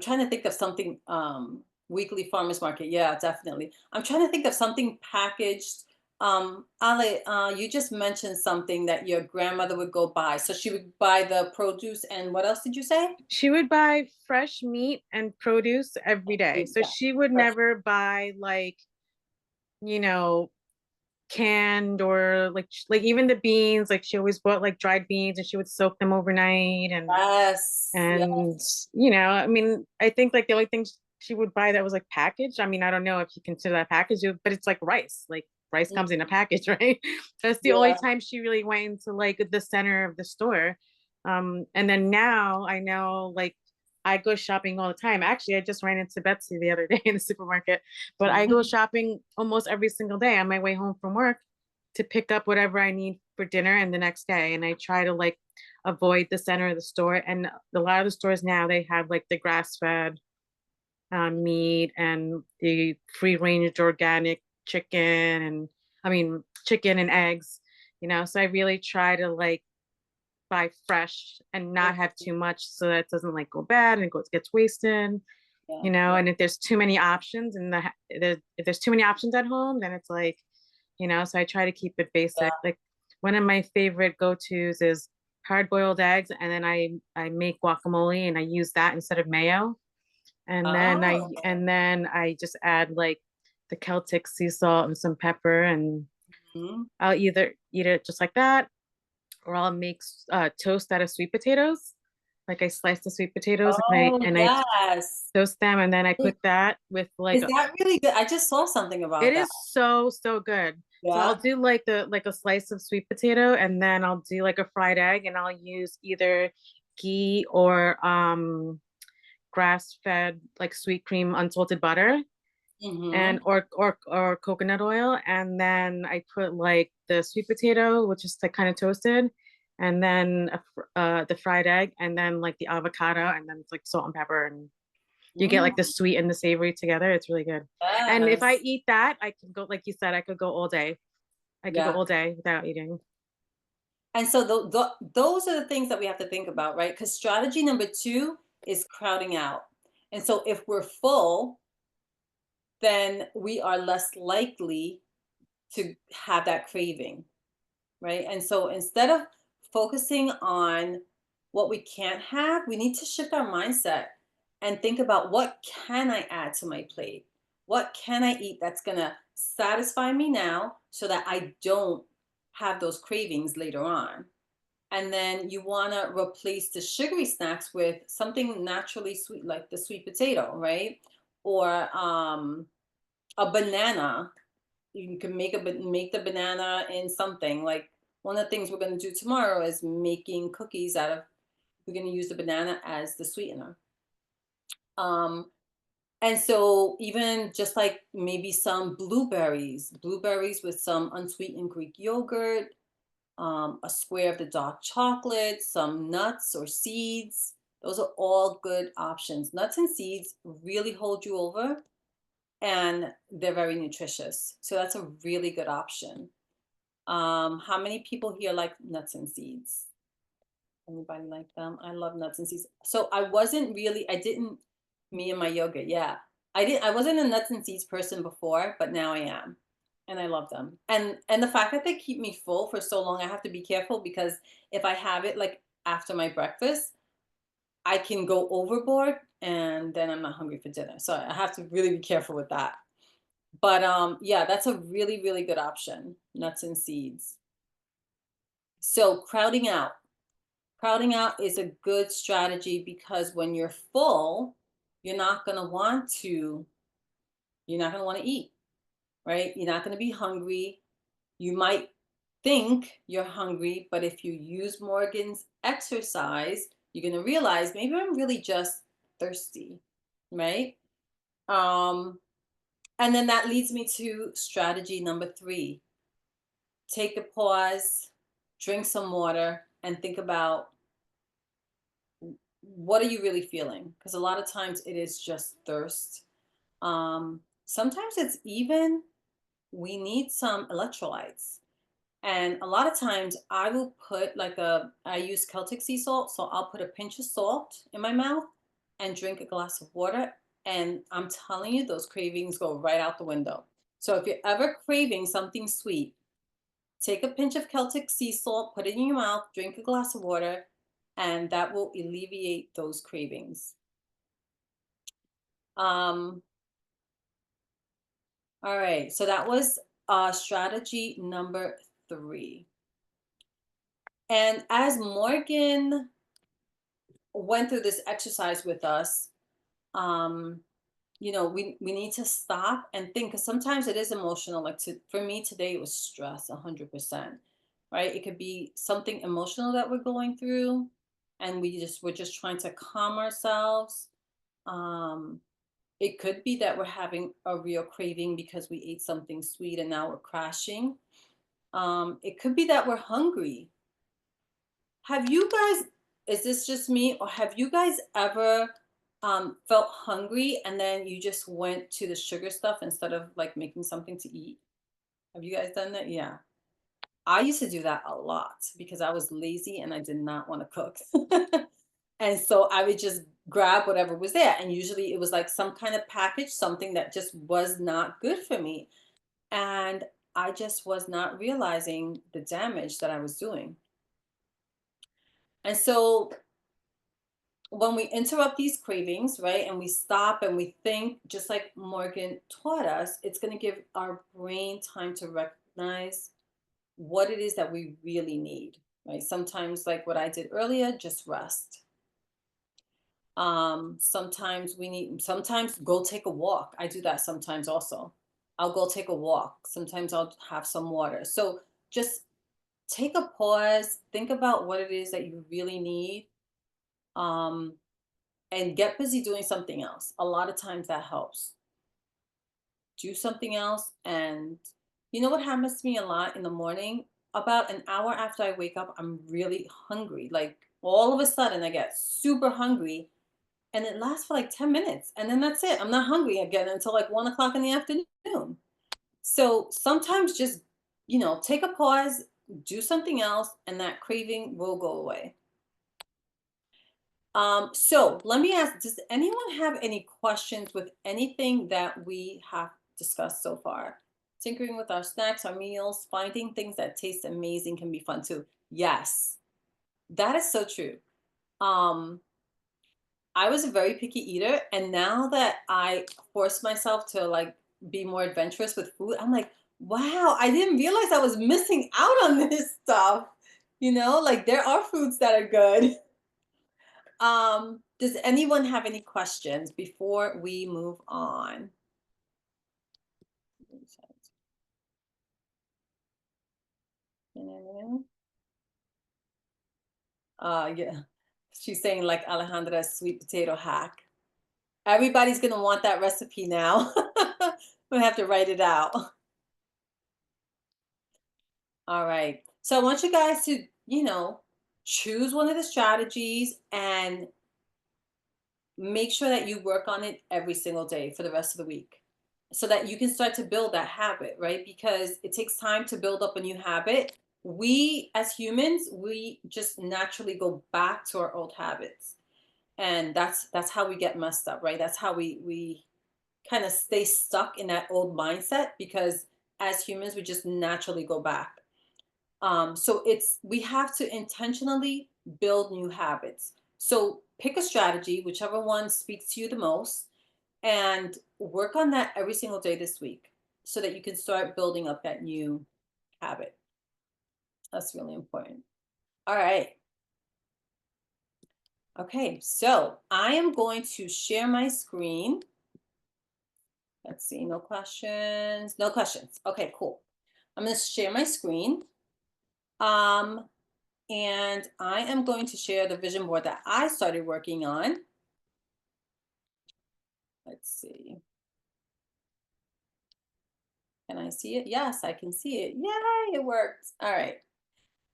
trying to think of something weekly farmers market. Yeah, definitely. I'm trying to think of something packaged. Ale, you just mentioned something that your grandmother would go buy. So she would buy the produce and what else did you say? She would buy fresh meat and produce every day. So Yeah. she would Fresh. never buy like, you know, canned or like even the beans, like she always bought like dried beans and she would soak them overnight Yes. Yeah. and you know, I mean, I think like the only thing she would buy that was like packaged. I mean, I don't know if you consider that packaged, but it's like rice. Like rice comes in a package, right? That's the only Yeah. time she really went into like the center of the store. And then now I know like I go shopping all the time. Actually, I just ran into Betsy the other day in the supermarket, but I go shopping almost every single day on my way home from work to pick up whatever I need for dinner and the next day. And I try to like avoid the center of the store. And a lot of the stores now they have like the grass-fed meat and the free-range organic chicken and I mean chicken and eggs, you know. So I really try to like buy fresh and not have too much so that it doesn't like go bad and it gets wasted, Yeah. you know. Yeah. And if there's too many options and if there's too many options at home, then it's like, you know, so I try to keep it basic. Like one of my favorite go-tos is hard-boiled eggs, and then I make guacamole and I use that instead of mayo. Oh. And then I just add like the Celtic sea salt and some pepper, and Mhm. I'll either eat it just like that, or I'll make toast out of sweet potatoes. Like I slice the sweet potatoes and Oh, I yes. toast them, and then I Is put that with like is that really good? I just saw something it about that. is so good. So I'll Yeah. do like the like a slice of sweet potato, and then I'll do like a fried egg, and I'll use either ghee or grass-fed like sweet cream unsalted butter and Mhm. or coconut oil, and then I put like the sweet potato, which is like kind of toasted, and then the fried egg, and then like the avocado, and then it's like salt and pepper, and you get Mm, like the sweet and the savory together. It's really good. And if I yes. eat that, I can go, like you said, I could go all day. I could go Yeah. all day without eating. And so those are the things that we have to think about, right? Because strategy number two is crowding out. And so if we're full, then we are less likely to have that craving, right? And so instead of focusing on what we can't have, we need to shift our mindset and think about what can I add to my plate? What can I eat that's going to satisfy me now so that I don't have those cravings later on? And then you want to replace the sugary snacks with something naturally sweet like the sweet potato, right? Or a banana. You can make the banana in something. Like one of the things we're going to do tomorrow is making cookies out of, we're going to use the banana as the sweetener. Um and so even just like maybe some blueberries with some unsweetened Greek yogurt, a square of the dark chocolate, some nuts or seeds. Those are all good options. Nuts and seeds really hold you over and they're very nutritious. So that's a really good option. How many people here like nuts and seeds? Anybody like them? I love nuts and seeds. So I didn't, me and my yogurt, yeah. I wasn't a nuts and seeds person before, but now I am. And I love them. And the fact that they keep me full for so long, I have to be careful because if I have it like after my breakfast, I can go overboard and then I'm not hungry for dinner. So I have to really be careful with that. But yeah, that's a really, really good option, nuts and seeds. So crowding out is a good strategy because when you're full, you're not going to want to you're not going to want to eat, right? You're not going to be hungry. You might think you're hungry, but if you use Morgan's exercise, you're going to realize maybe I'm really just thirsty, right? Um and then that leads me to strategy number 3. Take a pause, drink some water and think about what are you really feeling? Because a lot of times it is just thirst. Sometimes it's even we need some electrolytes. And a lot of times I will put I use Celtic sea salt, so I'll put a pinch of salt in my mouth and drink a glass of water. And I'm telling you, those cravings go right out the window. So if you're ever craving something sweet, take a pinch of Celtic sea salt, put it in your mouth, drink a glass of water, and that will alleviate those cravings. Um, all right, so that was strategy number 3. And as Morgan went through this exercise with us, um, we need to stop and think, because sometimes it is emotional. For me today, it was stress, 100%, right? It could be something emotional that we're going through, and we're just trying to calm ourselves. Um, it could be that we're having a real craving because we ate something sweet and now we're crashing. It could be that we're hungry. Have you guys, is this just me, or have you guys ever felt hungry and then you just went to the sugar stuff instead of like making something to eat? Have you guys done that? Yeah. I used to do that a lot because I was lazy and I did not want to cook. And so I would just grab whatever was there. And usually it was like some kind of package, something that just was not good for me. And I just was not realizing the damage that I was doing. And so when we interrupt these cravings, right, and we stop and we think, just like Morgan taught us, it's going to give our brain time to recognize what it is that we really need, right? Sometimes, like what I did earlier, just rest. Sometimes go take a walk. I do that sometimes also. I'll go take a walk. Sometimes I'll have some water. So just take a pause, think about what it is that you really need. Um, and get busy doing something else. A lot of times that helps. Do something else. And you know what happens to me a lot in the morning? About an hour after I wake up, I'm really hungry. Like all of a sudden, I get super hungry, and it lasts for like 10 minutes. And then that's it. I'm not hungry again until like 1 o'clock in the afternoon. So sometimes just, take a pause, do something else, and that craving will go away. So let me ask, does anyone have any questions with anything that we have discussed so far? Tinkering with our snacks, our meals, finding things that taste amazing can be fun too. Yes, that is so true. Um, I was a very picky eater, and now that I force myself to like be more adventurous with food, I'm like, wow, I didn't realize I was missing out on this stuff. Like there are foods that are good. Does anyone have any questions before we move on? Yeah. She's saying like Alejandra's sweet potato hack. Everybody's gonna want that recipe now. We have to write it out. All right. So I want you guys to, choose one of the strategies and make sure that you work on it every single day for the rest of the week so that you can start to build that habit, right? Because it takes time to build up a new habit. We as humans, we just naturally go back to our old habits. And that's how we get messed up, right? That's how we kind of stay stuck in that old mindset, because as humans we just naturally go back. So we have to intentionally build new habits. So pick a strategy, whichever one speaks to you the most, and work on that every single day this week so that you can start building up that new habit. That's really important. All right. Okay, so I am going to share my screen. Let's see, no questions. No questions. Okay, cool. I'm going to share my screen. And I am going to share the vision board that I started working on. Let's see. Can I see it? Yes, I can see it. Yay, it worked. All right.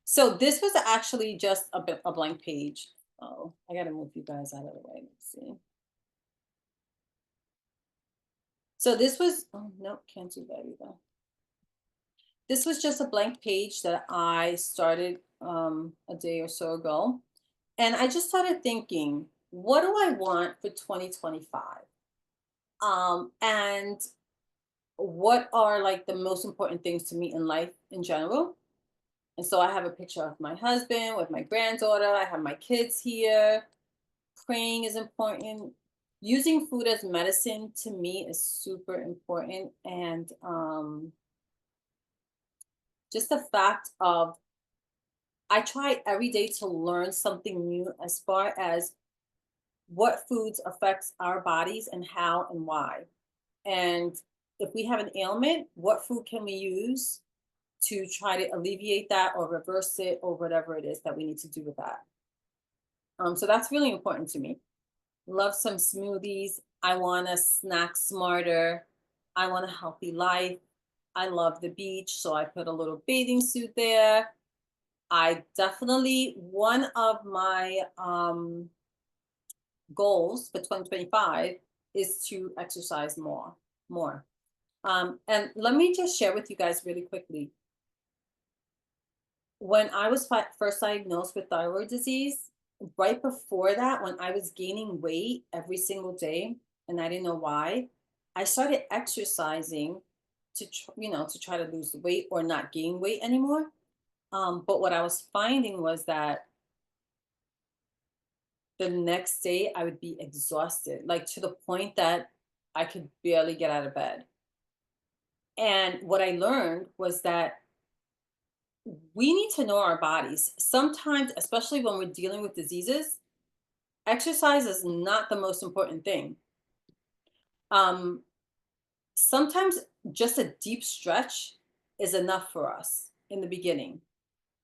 So this was actually just a blank page. Oh, I gotta move you guys out of the way. Let's see. So this was, oh, no, can't do that either. This was just a blank page that I started a day or so ago. And I just started thinking, what do I want for 2025? And what are like the most important things to me in life in general? And so I have a picture of my husband with my granddaughter. I have my kids here. Praying is important. Using food as medicine to me is super important. And just the fact of I try every day to learn something new as far as what foods affects our bodies and how and why. And if we have an ailment, what food can we use to try to alleviate that or reverse it or whatever it is that we need to do with that. So that's really important to me. Love some smoothies. I want to snack smarter. I want a healthy life. I love the beach, so I put a little bathing suit there. I definitely, one of my goals for 2025 is to exercise more. And let me just share with you guys really quickly. When I was first diagnosed with thyroid disease, right before that, when I was gaining weight every single day and I didn't know why, I started exercising to, to try to lose the weight or not gain weight anymore. But what I was finding was that the next day I would be exhausted, like to the point that I could barely get out of bed. And what I learned was that we need to know our bodies. Sometimes, especially when we're dealing with diseases, exercise is not the most important thing. Um, Sometimes just a deep stretch is enough for us in the beginning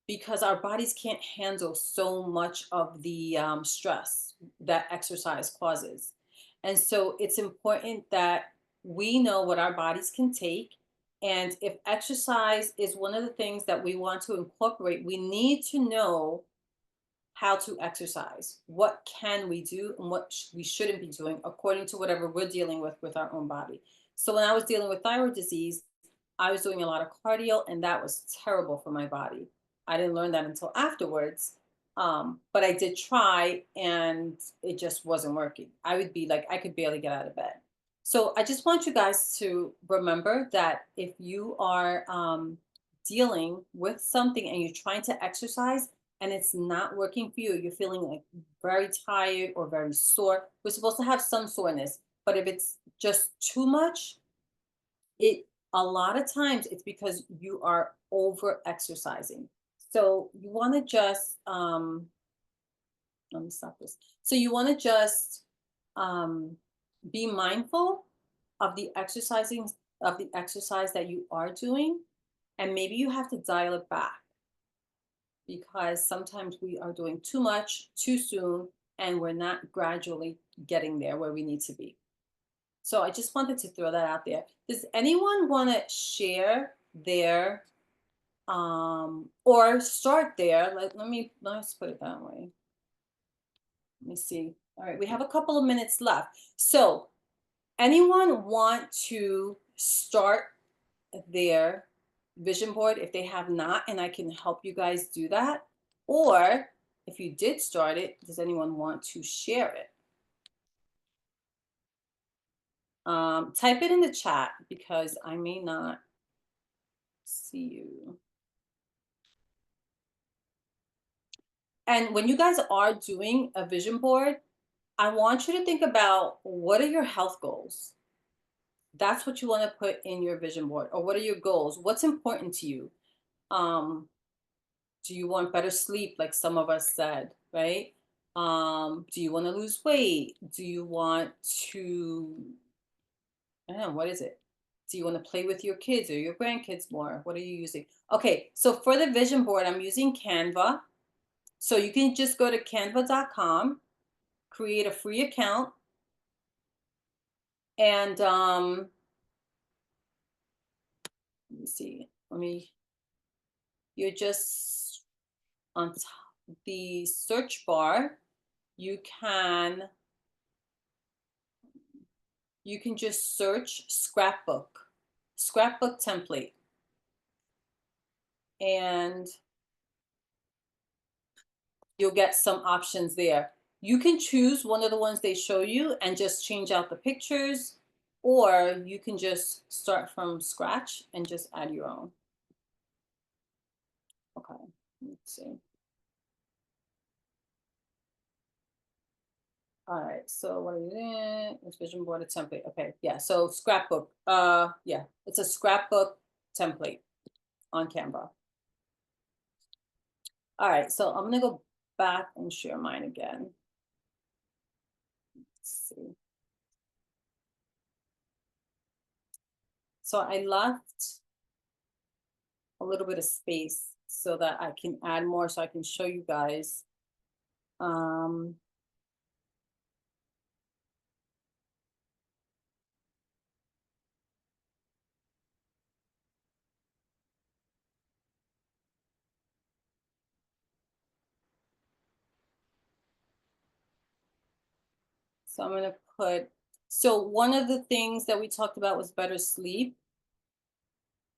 because our bodies can't handle so much of the stress that exercise causes. And so it's important that we know what our bodies can take. And if exercise is one of the things that we want to incorporate, we need to know how to exercise. What can we do and what we shouldn't be doing according to whatever we're dealing with our own body. So when I was dealing with thyroid disease, I was doing a lot of cardio and that was terrible for my body. I didn't learn that until afterwards. But I did try and it just wasn't working. I would be like, I could barely get out of bed. So I just want you guys to remember that if you are dealing with something and you're trying to exercise, and it's not working for you, you're feeling like very tired or very sore. We're supposed to have some soreness, but if it's just too much, it a lot of times it's because you are over exercising. So you want to just let me stop this. So you want to just um be mindful of the exercise that you are doing, and maybe you have to dial it back because sometimes we are doing too much too soon and we're not gradually getting there where we need to be. So I just wanted to throw that out there. Does anyone want to share their or start there? Let's put it that way. Let me see. All right, we have a couple of minutes left. So anyone want to start their vision board if they have not, and I can help you guys do that? Or if you did start it, does anyone want to share it? Type it in the chat because I may not see you. And when you guys are doing a vision board, I want you to think about what are your health goals? That's what you want to put in your vision board. Or what are your goals? What's important to you? Do you want better sleep, like some of us said, right? Do you want to lose weight? Do you want to, I don't know, what is it? Do you want to play with your kids or your grandkids more? What are you using? Okay, so for the vision board, I'm using Canva. So you can just go to canva.com, create a free account, and let me see. You're just on top, the search bar. you can just search scrapbook template, and you'll get some options there. You can choose one of the ones they show you and just change out the pictures, or you can just start from scratch and just add your own. Okay, let's see. All right, so what are you doing? It's vision board, a template. Okay, yeah, so scrapbook. Yeah, it's a scrapbook template on Canva. All right, so I'm gonna go back and share mine again. Let's see. So I left a little bit of space so that I can add more, so I can show you guys. So I'm gonna put, so one of the things that we talked about was better sleep.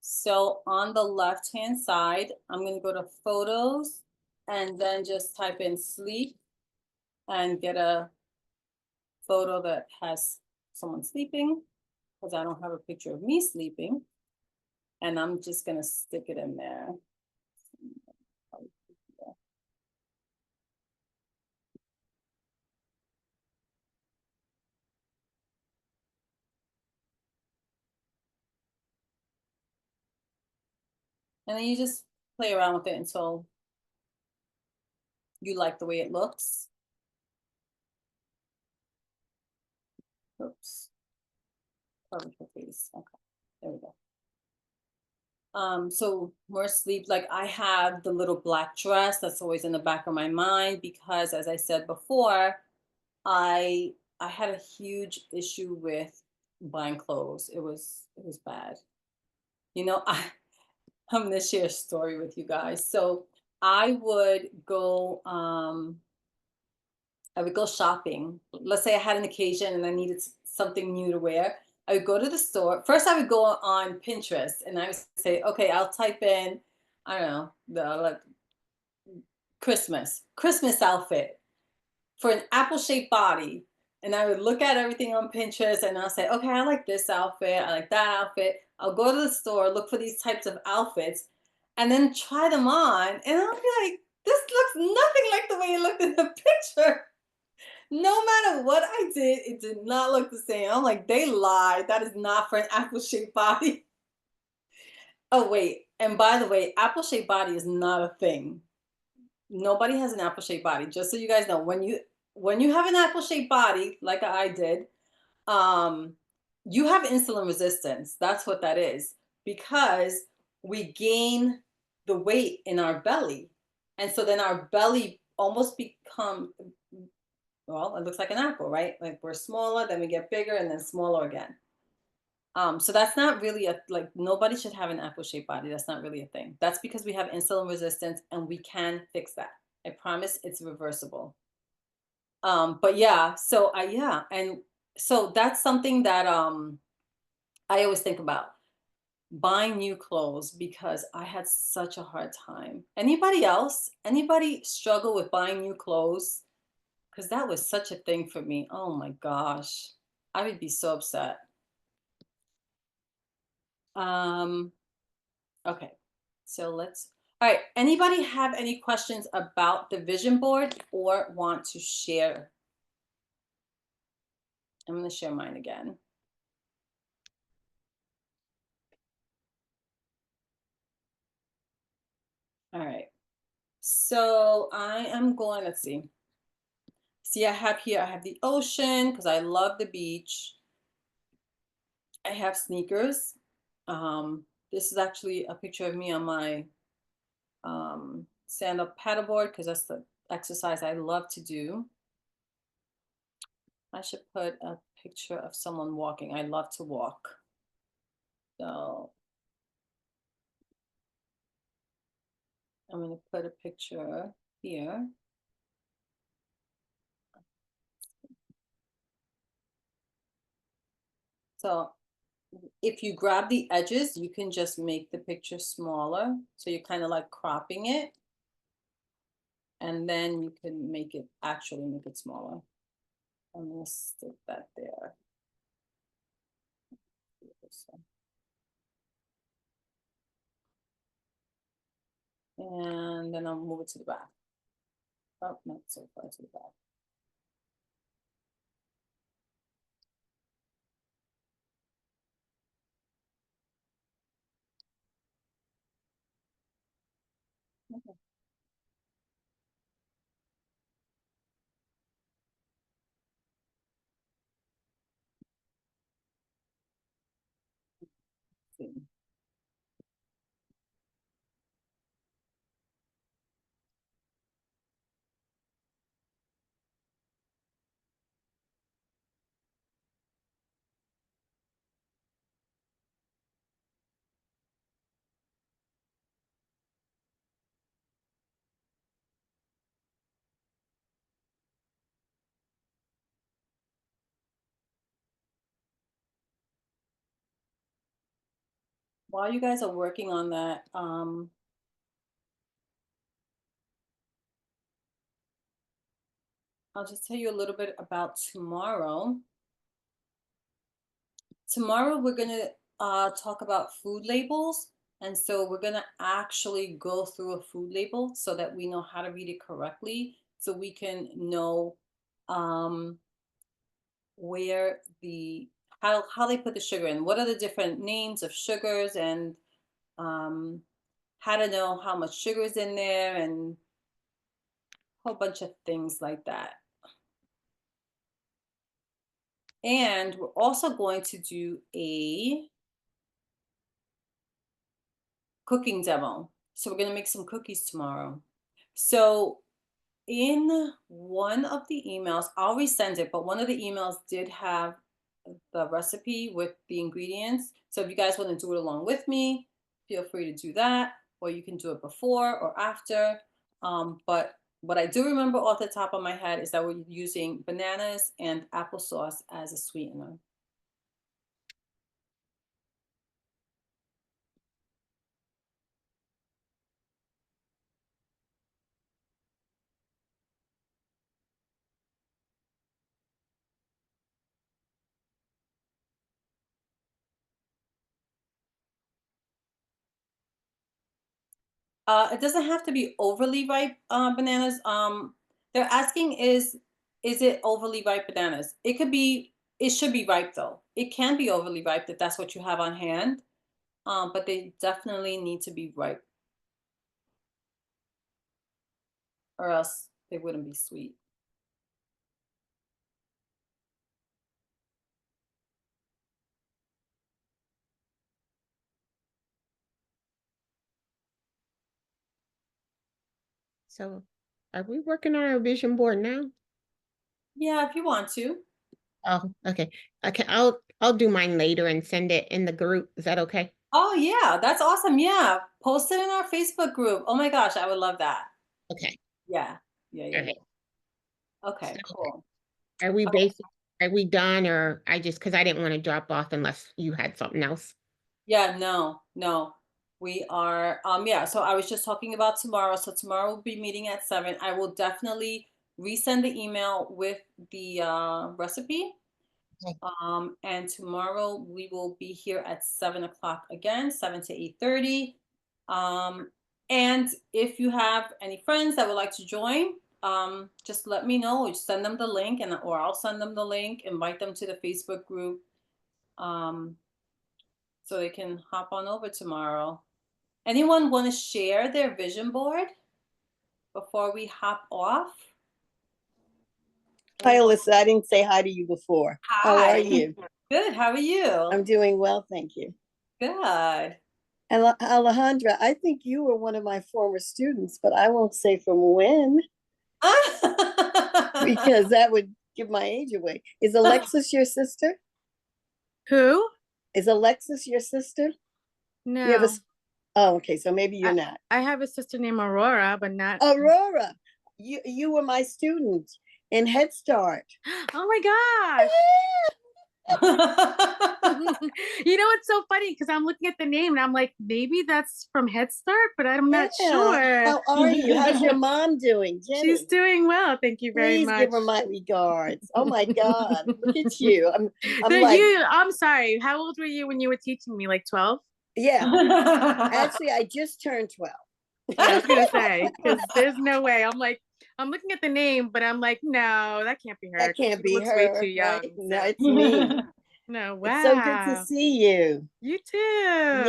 So on the left-hand side, I'm gonna go to photos and then just type in sleep and get a photo that has someone sleeping, because I don't have a picture of me sleeping. And I'm just gonna stick it in there. And then you just play around with it until you like the way it looks. Oops. Covered her face. Okay, there we go. So more sleep, like I have the little black dress that's always in the back of my mind, because as I said before, I had a huge issue with buying clothes. It was bad. You know, I'm gonna share a story with you guys. So I would go shopping. Let's say I had an occasion and I needed something new to wear. I would go to the store. First, I would go on Pinterest and I would say, okay, I'll type in, I don't know, the like Christmas outfit for an apple shaped body. And I would look at everything on Pinterest and I'll say, okay, I like this outfit. I like that outfit. I'll go to the store, look for these types of outfits, and then try them on. And I'll be like, this looks nothing like the way it looked in the picture. No matter what I did, it did not look the same. I'm like, they lied. That is not for an apple shaped body. Oh, wait. And by the way, apple shaped body is not a thing. Nobody has an apple shaped body. Just so you guys know, when you have an apple shaped body, like I did, um, you have insulin resistance. That's what that is, because we gain the weight in our belly. And so then our belly almost become, well, it looks like an apple, right? Like we're smaller, then we get bigger, and then smaller again. So that's not really like nobody should have an apple shaped body. That's not really a thing. That's because we have insulin resistance and we can fix that. I promise it's reversible. But yeah, so yeah, and so that's something that I always think about, buying new clothes, because I had such a hard time. Anybody else? Anybody struggle with buying new clothes? Because that was such a thing for me. Oh my gosh. I would be so upset. Um, okay. So all right. Anybody have any questions about the vision board or want to share? I'm going to share mine again. All right. So I am going, let's see. See, I have the ocean because I love the beach. I have sneakers. This is actually a picture of me on my stand-up paddleboard, because that's the exercise I love to do. I should put a picture of someone walking. I love to walk. So I'm going to put a picture here. So if you grab the edges, you can just make the picture smaller. So you're kind of like cropping it. And then you can actually make it smaller. I'm gonna stick that there. And then I'll move it to the back. Oh, not so far to the back. Okay. See. While you guys are working on that, I'll just tell you a little bit about tomorrow. Tomorrow we're gonna talk about food labels. And so we're gonna actually go through a food label so that we know how to read it correctly, so we can know um, where how they put the sugar in, what are the different names of sugars, and um, how to know how much sugar is in there, and a whole bunch of things like that. And we're also going to do a cooking demo. So we're going to make some cookies tomorrow. So in one of the emails, I'll resend it, but one of the emails did have the recipe with the ingredients. So if you guys want to do it along with me, feel free to do that, or you can do it before or after. But what I do remember off the top of my head is that we're using bananas and applesauce as a sweetener. It doesn't have to be overly ripe bananas. They're asking is it overly ripe bananas? It could be. It should be ripe though. It can be overly ripe if that's what you have on hand. But they definitely need to be ripe, or else they wouldn't be sweet. So are we working on our vision board now? Yeah, if you want to. Oh, okay. Okay, I'll do mine later and send it in the group. Is that okay? Oh yeah, that's awesome. Yeah, post it in our Facebook group. Oh my gosh, I would love that. Okay. Yeah, yeah, yeah, All right. yeah. Okay, So cool. are we Okay. are we done, or because I didn't want to drop off unless you had something else? Yeah, no, no. We are yeah, so I was just talking about tomorrow. So tomorrow we'll be meeting at 7. I will definitely resend the email with the recipe. Okay. And tomorrow we will be here at 7 o'clock again, 7 to 8:30. And if you have any friends that would like to join, just let me know. Just send them the link, or I'll send them the link, invite them to the Facebook group. So they can hop on over tomorrow. Anyone want to share their vision board before we hop off? Hi, Alyssa. I didn't say hi to you before. How Hi. are you? Good. How are you? I'm doing well, thank you. Good. And Alejandra, I think you were one of my former students, but I won't say from when because that would give my age away. Is Alexis your sister? Who? Is Alexis your sister? No. You have a, oh, okay. So maybe you're not. I have a sister named Aurora, but not. Aurora, you were my student in Head Start. Oh my gosh. You know, it's so funny because I'm looking at the name and I'm like, maybe that's from Head Start, but I'm not sure. How are you? How's your mom doing, Jenny? She's doing well. Thank you very Please much. give her my regards. Oh my God, look at you. I'm No, like, I'm sorry. How old were you when you were teaching me? Like 12? yeah. Actually, I just turned 12. Yeah, I was gonna say, because there's no way. I'm like, I'm looking at the name, but I'm like, no, that can't be her. That 'cause can't she be looks her. way too young. Right? No, So. it's me. No, wow. It's so good to see you. You too.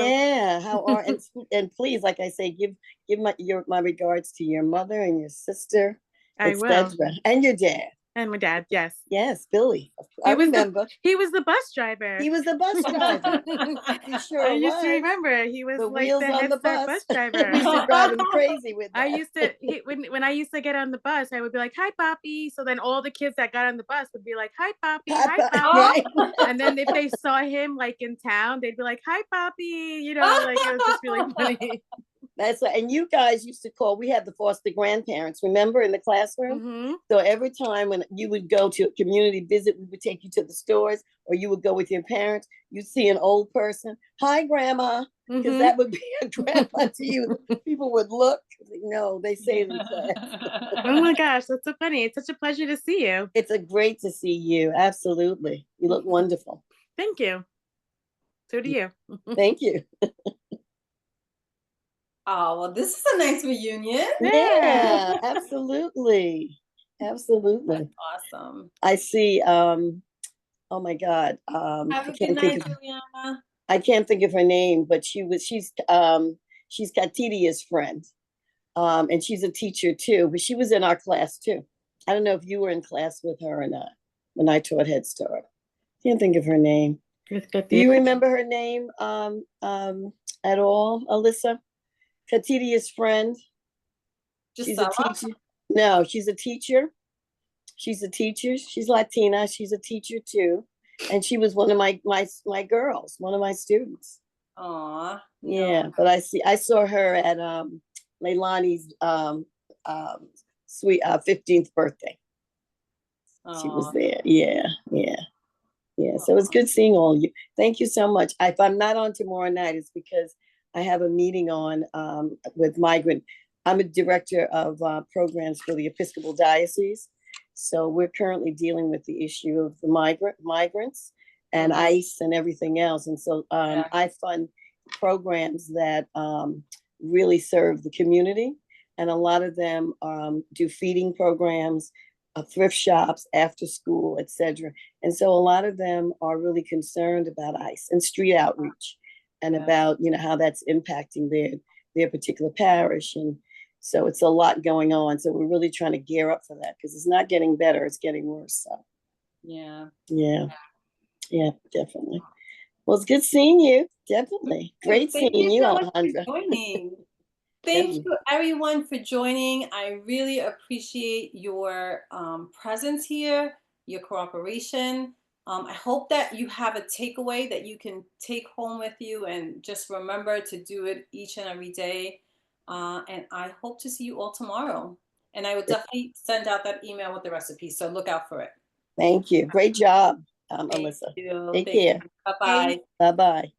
Yeah, how are and please, like I say, give my regards to your mother and your sister, I will. etc., and your dad. And my dad, yes. Yes, Billy. I remember. He was the bus driver. He was the bus driver. He sure I used to was. remember he was The like wheels the on Head the Start bus. bus driver. We used to drive him crazy with that. I used to when I used to get on the bus, I would be like, "Hi, Poppy." So then all the kids that got on the bus would be like, "Hi, Poppy. Hi, Poppy." Right? And then if they saw him like in town, they'd be like, "Hi, Poppy." You know, like it was just really funny. That's and you guys used to call. We had the foster grandparents, remember, in the classroom. Mhm. So every time when you would go to a community visit, we would take you to the stores, or you would go with your parents. You'd see an old person. Hi, Grandma, because Mhm. that would be a grandma to you. People would look. No, they say it in class. Oh my gosh, that's so funny. It's such a pleasure to see you. It's a great to see you. Absolutely, you look wonderful. Thank you. So do you. Thank you. Oh, well, this is a nice reunion. Yeah, absolutely, absolutely. That's awesome. I see. Oh my God. Have I a good can't night, think of, Juliana. I can't think of her name, but she's Katitia's friend. And she's a teacher too, but she was in our class too. I don't know if you were in class with her or not when I taught Head Start. Can't think of her name. Do you remember her name at all, Alyssa? Katitia's friend. She's a Gisela? teacher. No, she's a teacher. She's a teacher. She's Latina. She's a teacher too. And she was one of my girls, one of my students. Aw. Yeah, but I saw her at Leilani's sweet 15th birthday. She was Aw. there. Yeah. So it's good seeing all of you. Thank you so much. If I'm not on tomorrow night, it's because I have a meeting on with migrant. I'm a director of programs for the Episcopal Diocese. So we're currently dealing with the issue of the migrants and ICE and everything else. And so I fund programs that really serve the community. And a lot of them do feeding programs, thrift shops, after school, etc. And so a lot of them are really concerned about ICE and street outreach and about, how that's impacting their particular parish. And so it's a lot going on. So we're really trying to gear up for that because it's not getting better, it's getting worse. So Yeah. Definitely. Well, it's good seeing you. Definitely. Great Thank seeing you, so much Alejandra. for joining. Thank you everyone for joining. I really appreciate your presence here, your cooperation. I hope that you have a takeaway that you can take home with you and just remember to do it each and every day. And I hope to see you all tomorrow. And I will definitely send out that email with the recipe. So look out for it. Thank you. Great job, Thank Alyssa. you. Take Thank care. you. Bye-bye. Bye-bye.